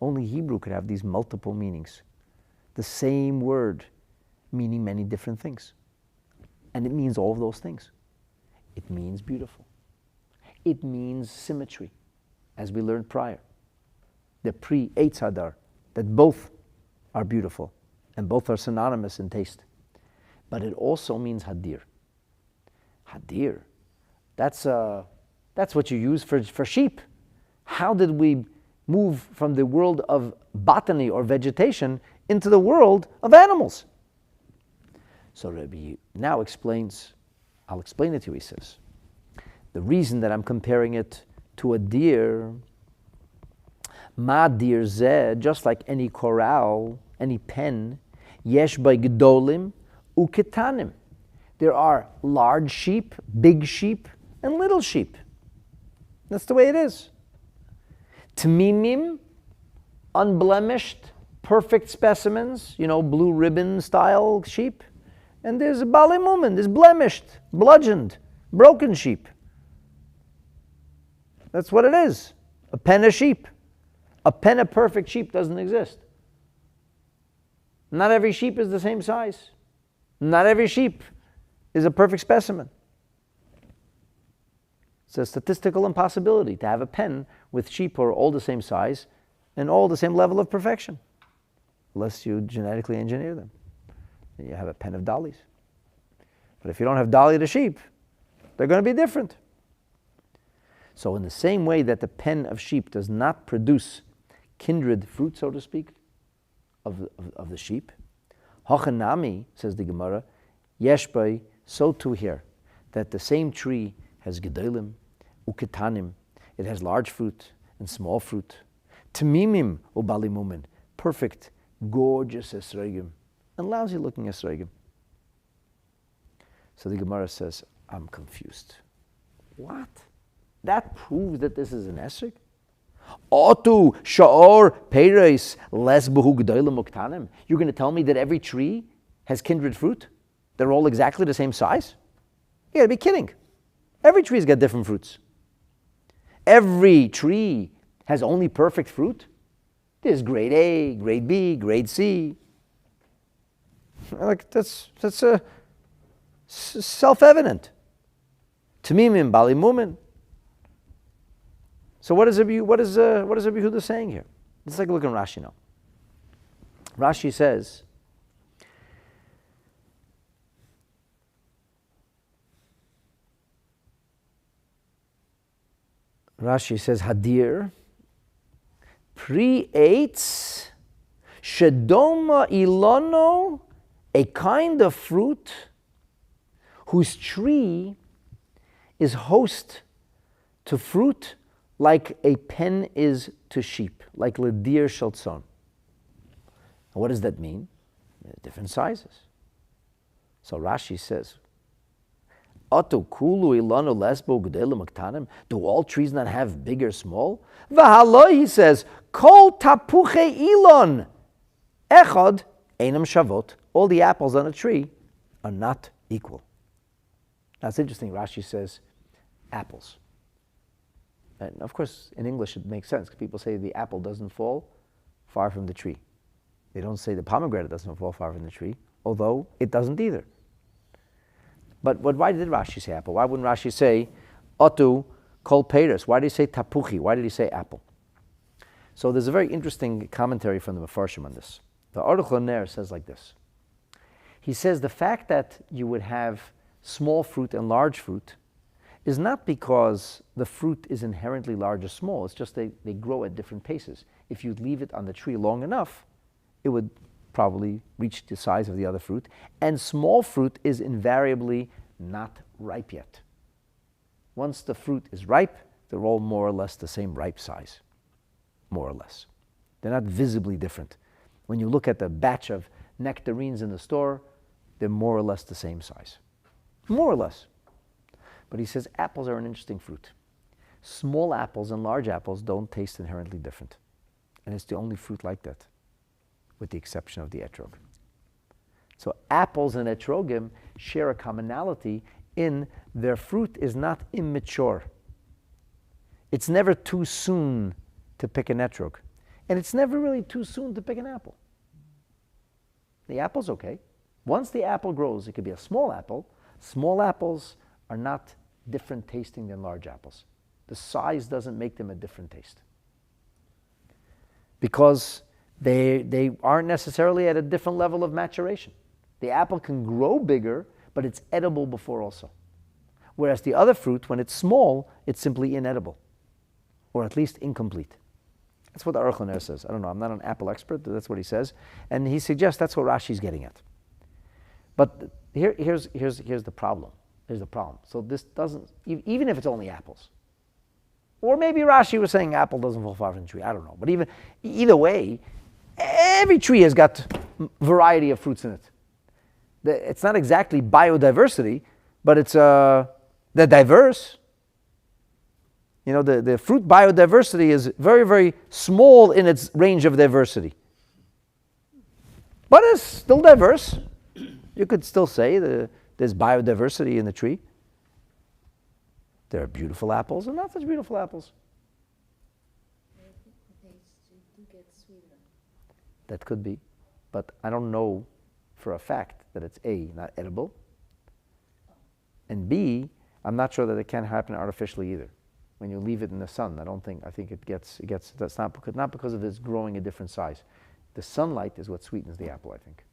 Only Hebrew could have these multiple meanings. The same word meaning many different things. And it means all of those things. It means beautiful. It means symmetry, as we learned prior. The pre-Eitz Hadar, that both are beautiful and both are synonymous in taste. But it also means Hadir. Hadir, that's what you use for sheep. How did we move from the world of botany or vegetation into the world of animals? So Rebbe now explains, I'll explain it to you, he says. The reason that I'm comparing it to a deer, ma dir zeh, just like any corral, any pen, yesh by gedolim uketanim. There are large sheep, big sheep, and little sheep. That's the way it is. Tmimim, unblemished, perfect specimens, blue ribbon style sheep. And there's balimumin, there's blemished, bludgeoned, broken sheep. That's what it is. A pen of sheep. A pen of perfect sheep doesn't exist. Not every sheep is the same size. Not every sheep is a perfect specimen. It's a statistical impossibility to have a pen with sheep who are all the same size and all the same level of perfection, unless you genetically engineer them. Then you have a pen of dollies. But if you don't have dolly to sheep, they're going to be different. So in the same way that the pen of sheep does not produce kindred fruit, so to speak, of the sheep, Hachanami, says the Gemara, Yeshbay, so too here, that the same tree has gedolim, uketanim, it has large fruit and small fruit, tamimim ubalimumin, perfect, gorgeous esrogim, and lousy looking esrogim. So the Gemara says, I'm confused. What? That proves that this is an esrog? Otu sha'or peiros les behu gedolim uktanim. You're going to tell me that every tree has kindred fruit? They're all exactly the same size? You got to be kidding. Every tree's got different fruits. Every tree has only perfect fruit? There's grade A, grade B, grade C. Like that's self-evident. Tamimim, balimumin. So what is Rabbi Yehuda saying here? Let's take a look at Rashi now. Rashi says, Hadir, pre-eitz, shedoma ilono, a kind of fruit whose tree is host to fruit like a pen is to sheep, like ledir shaltzon. What does that mean? Different sizes. So Rashi says, Oto kulu ilano lesbo g'delim aktanim. Do all trees not have big or small? V'haloi, he says, kol tapuche ilon echad einam shavot. All the apples on a tree are not equal. That's interesting. Rashi says apples. And of course, in English it makes sense, because people say the apple doesn't fall far from the tree. They don't say the pomegranate doesn't fall far from the tree, although it doesn't either. But why did Rashi say apple? Why wouldn't Rashi say otu kol peiros? Why did he say tapuchi? Why did he say apple? So there's a very interesting commentary from the Mefarshim on this. The article in there says like this. He says the fact that you would have small fruit and large fruit is not because the fruit is inherently large or small. It's just they grow at different paces. If you leave it on the tree long enough, it would probably reach the size of the other fruit. And small fruit is invariably not ripe yet. Once the fruit is ripe, they're all more or less the same ripe size, more or less. They're not visibly different. When you look at the batch of nectarines in the store, they're more or less the same size. More or less. But he says apples are an interesting fruit. Small apples and large apples don't taste inherently different. And it's the only fruit like that, with the exception of the etrog. So apples and etrogim share a commonality in their fruit is not immature. It's never too soon to pick an etrog. And it's never really too soon to pick an apple. The apple's okay. Once the apple grows, it could be a small apple. Small apples are not different tasting than large apples. The size doesn't make them a different taste. Because they aren't necessarily at a different level of maturation. The apple can grow bigger, but it's edible before also. Whereas the other fruit, when it's small, it's simply inedible, or at least incomplete. That's what the archeological says. I don't know, I'm not an apple expert, but that's what he says. And he suggests that's what Rashi's getting at. But here's the problem. Here's the problem. So this doesn't, even if it's only apples, or maybe Rashi was saying apple doesn't fall far from the tree, I don't know. But either way, every tree has got variety of fruits in it. It's not exactly biodiversity, but it's they're diverse. You know, the fruit biodiversity is very, very small in its range of diversity. But it's still diverse. You could still say there's biodiversity in the tree. There are beautiful apples and not such beautiful apples. They do get sweeter. That could be. But I don't know for a fact that it's A, not edible, and B, I'm not sure that it can happen artificially either. When you leave it in the sun, I think it gets, that's not because of its growing a different size. The sunlight is what sweetens the apple, I think.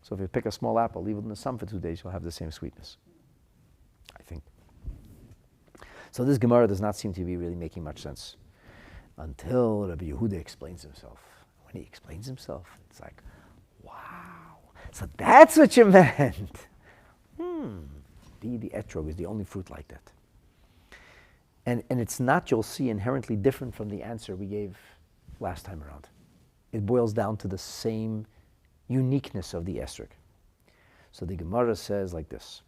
So if you pick a small apple, leave it in the sun for 2 days, you'll have the same sweetness, I think. So this Gemara does not seem to be really making much sense until Rabbi Yehuda explains himself. When he explains himself, it's like, wow, so that's what you meant. The etrog is the only fruit like that. And it's not, you'll see, inherently different from the answer we gave last time around. It boils down to the same uniqueness of the etrog. So the Gemara says like this.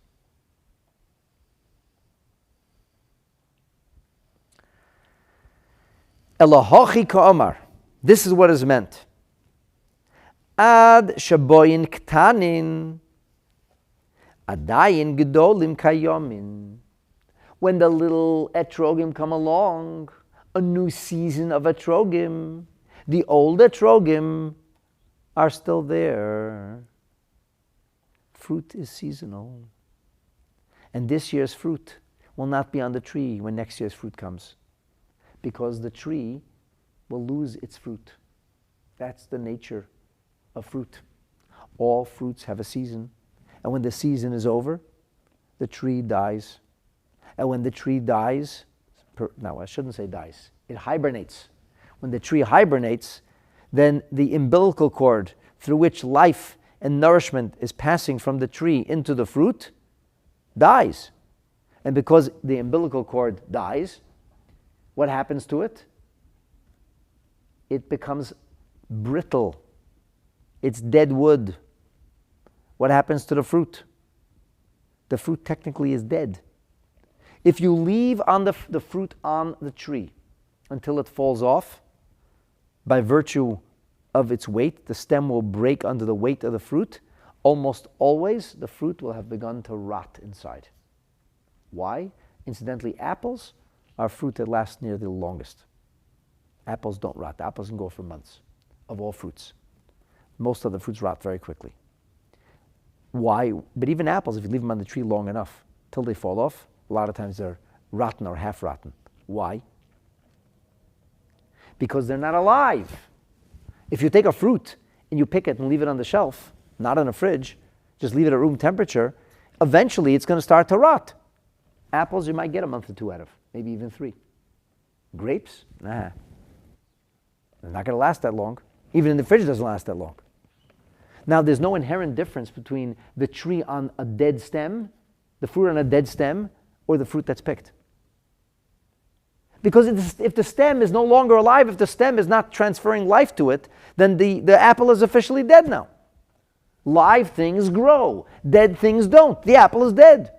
Elohochi ka'omar. This is what is meant. Ad shaboyin ktanin, adayin gedolim kayomin. When the little etrogim come along, a new season of etrogim, the old etrogim are still there. Fruit is seasonal. And this year's fruit will not be on the tree when next year's fruit comes, because the tree will lose its fruit. That's the nature of fruit. All fruits have a season. And when the season is over, the tree dies. And when the tree dies, no, I shouldn't say dies, it hibernates. When the tree hibernates, then the umbilical cord through which life and nourishment is passing from the tree into the fruit dies. And because the umbilical cord dies, what happens to it? It becomes brittle. It's dead wood. What happens to the fruit? The fruit technically is dead. If you leave on the fruit on the tree until it falls off, by virtue of its weight, the stem will break under the weight of the fruit. Almost always, the fruit will have begun to rot inside. Why? Incidentally, apples are fruit that lasts near the longest. Apples don't rot. Apples can go for months, of all fruits. Most of the fruits rot very quickly. Why? But even apples, if you leave them on the tree long enough, till they fall off, a lot of times they're rotten or half rotten. Why? Because they're not alive. If you take a fruit and you pick it and leave it on the shelf, not in a fridge, just leave it at room temperature, eventually it's going to start to rot. Apples, you might get a month or two out of, maybe even 3. Grapes, nah. They're not going to last that long. Even in the fridge, it doesn't last that long. Now, there's no inherent difference between the tree on a dead stem, the fruit on a dead stem, or the fruit that's picked. Because if the stem is no longer alive, if the stem is not transferring life to it, then the apple is officially dead now. Live things grow. Dead things don't. The apple is dead.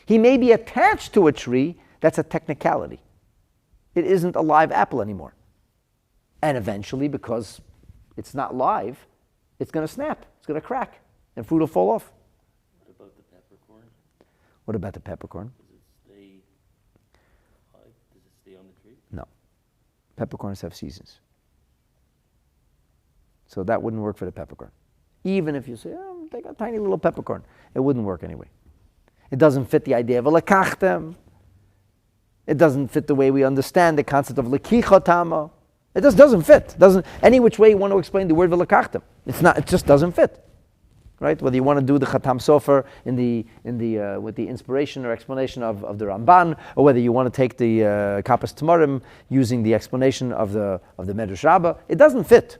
He may be attached to a tree. That's a technicality. It isn't a live apple anymore. And eventually, because it's not live, it's going to snap. It's going to crack. And fruit will fall off. What about the peppercorn? What about the peppercorn? Does it stay on the tree? No. Peppercorns have seasons. So that wouldn't work for the peppercorn. Even if you say, oh, take a tiny little peppercorn, it wouldn't work anyway. It doesn't fit the idea of a lekachtem. It doesn't fit the way we understand the concept of lekichotama. It just doesn't fit. Any which way you want to explain the word velakachtem. It just doesn't fit. Right? Whether you want to do the Chatam Sofer with the inspiration or explanation of the Ramban, or whether you want to take the Kapas Tamarim using the explanation of the Medrash Rabbah, it doesn't fit.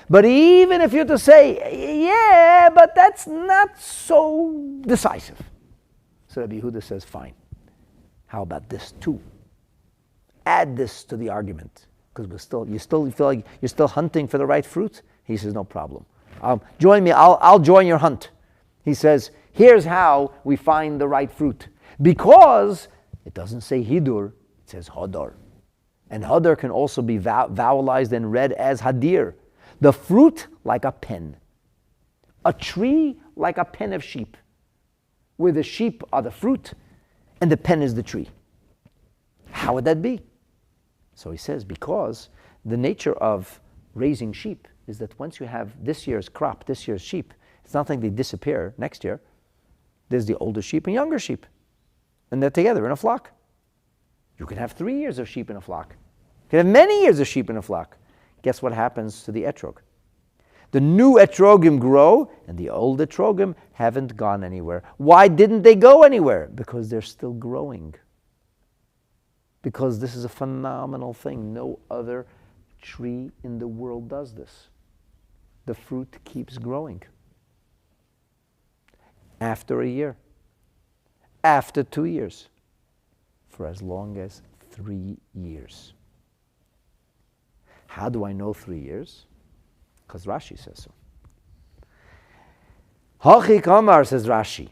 But even if you're to say, yeah, but that's not so decisive. So Rabbi Yehuda says, fine. How about this too? Add this to the argument. Because you still feel like you're still hunting for the right fruit? He says, no problem. Join me, I'll join your hunt. He says, here's how we find the right fruit. Because it doesn't say hidur, it says hadar. And hadar can also be vowelized and read as hadir. The fruit like a pen. A tree like a pen of sheep. Where the sheep are the fruit and the pen is the tree. How would that be? So he says, because the nature of raising sheep is that once you have this year's crop, this year's sheep, it's not like they disappear next year. There's the older sheep and younger sheep. And they're together in a flock. You can have 3 years of sheep in a flock. You can have many years of sheep in a flock. Guess what happens to the etrog? The new etrogim grow, and the old etrogim haven't gone anywhere. Why didn't they go anywhere? Because they're still growing. Because this is a phenomenal thing. No other tree in the world does this. The fruit keeps growing. After a year. After 2 years. For as long as 3 years. How do I know 3 years? Because Rashi says so. Hachi kamar, says Rashi.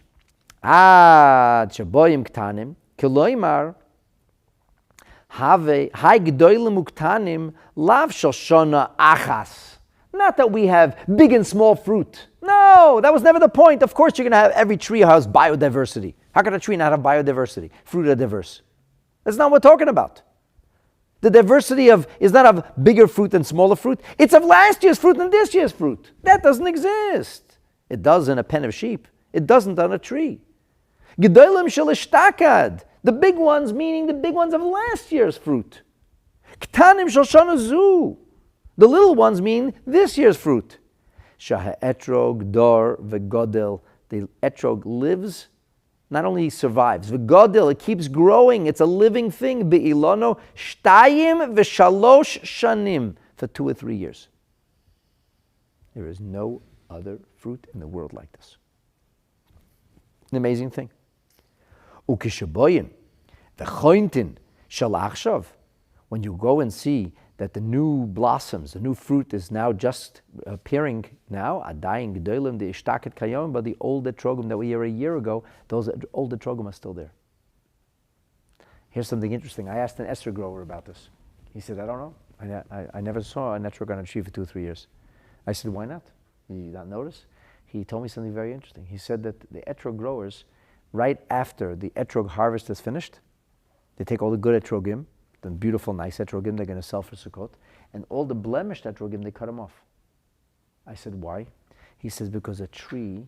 Shaboyim ktanim, kiloimar, have hai gdoilim uktanim, lav shoshana achas. Not that we have big and small fruit. No, that was never the point. Of course you're going to have, every tree has biodiversity. How can a tree not have biodiversity? Fruit are diverse. That's not what we're talking about. The diversity is not of bigger fruit and smaller fruit. It's of last year's fruit and this year's fruit. That doesn't exist. It does in a pen of sheep. It doesn't on a tree. Gedolim shel ishtakad. The big ones, meaning the big ones of last year's fruit. Ktanim shel shana zu. The little ones mean this year's fruit. Shaha etrog dor vegodel. The etrog lives, not only survives, v'godil, it keeps growing. It's a living thing. Be'ilono shtayim v'shalosh shanim, for 2 or 3 years. There is no other fruit in the world like this. An amazing thing. Ukishaboyin v'chointin shalachshav. When you go and see that the new blossoms, the new fruit is now just appearing now, adayin gedolim the ishtaket kayom, but the old etrogim that we had a year ago, those old etrogim are still there. Here's something interesting. I asked an ester grower about this. He said, I don't know. I never saw an etrog on a tree for 2 or 3 years. I said, why not? Did you not notice? He told me something very interesting. He said that the etrog growers, right after the etrog harvest is finished, they take all the good etrogim, the beautiful, nice etrogim they're going to sell for Sukkot, and all the blemished etrogim, they cut them off. I said, why? He says, because a tree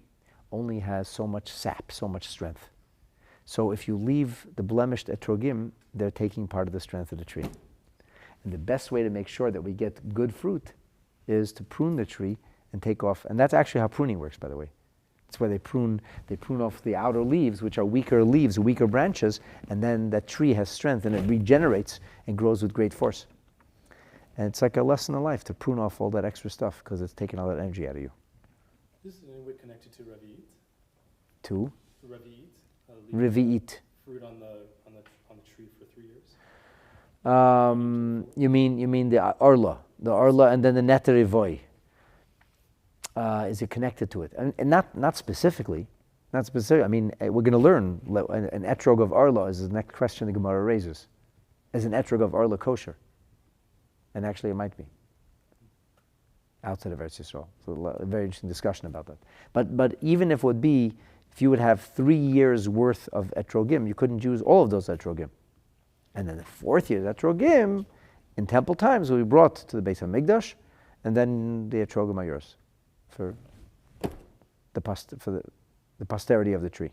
only has so much sap, so much strength. So if you leave the blemished etrogim, they're taking part of the strength of the tree. And the best way to make sure that we get good fruit is to prune the tree and take off. And that's actually how pruning works, by the way. That's why they prune off the outer leaves, which are weaker leaves, weaker branches, and then that tree has strength and it regenerates and grows with great force. And it's like a lesson in life to prune off all that extra stuff because it's taking all that energy out of you. This is in any way connected to Revi'it? To Revi'it? Revi'it. Fruit on the tree for 3 years? You mean the arla, and then the neterivoy. Is it connected to it? And not specifically. Not specific. I mean, we're going to learn an etrog of arla is the next question the Gemara raises. Is an etrog of arla kosher? And actually, it might be outside of Eretz Yisrael. So a very interesting discussion about that. But even if it would be, if you would have 3 years worth of etrogim, you couldn't use all of those etrogim. And then the 4th year etrogim in temple times will be brought to the Beis HaMikdash, and then the etrogim are yours for the posterity of the tree.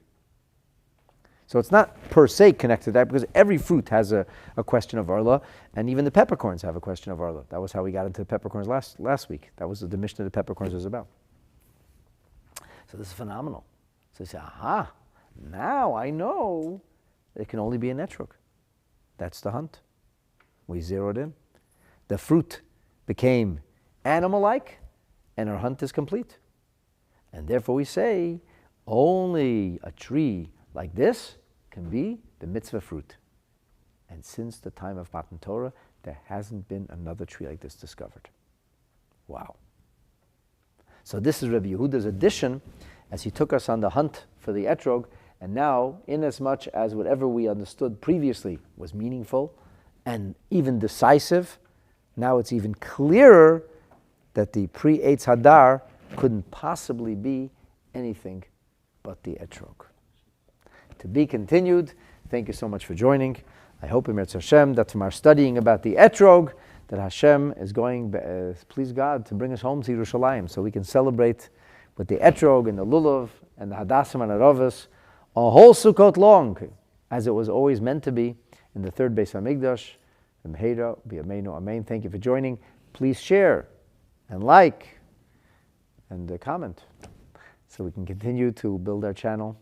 So it's not per se connected to that because every fruit has a question of arla, and even the peppercorns have a question of arla. That was how we got into the peppercorns last week. That was the mission of the peppercorns was about. So this is phenomenal. So you say, aha, now I know it can only be an etrog. That's the hunt. We zeroed in. The fruit became animal-like, and our hunt is complete. And therefore we say, only a tree like this can be the mitzvah fruit. And since the time of Matan Torah, there hasn't been another tree like this discovered. Wow. So this is Rabbi Yehuda's addition as he took us on the hunt for the etrog, and now, inasmuch as whatever we understood previously was meaningful and even decisive, now it's even clearer that the pre-Eitz Hadar couldn't possibly be anything but the etrog. To be continued. Thank you so much for joining. I hope in Eretz Hashem that from our studying about the etrog, that Hashem is going, please God, to bring us home to Yerushalayim so we can celebrate with the etrog and the lulav and the hadassim and aravas a whole Sukkot long, as it was always meant to be in the third Beis HaMikdash. B'mheira b'yameinu amen. Thank you for joining. Please share and like and comment so we can continue to build our channel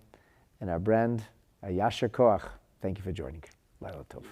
and our brand. Yasher Koach. Thank you for joining. Laila Tov.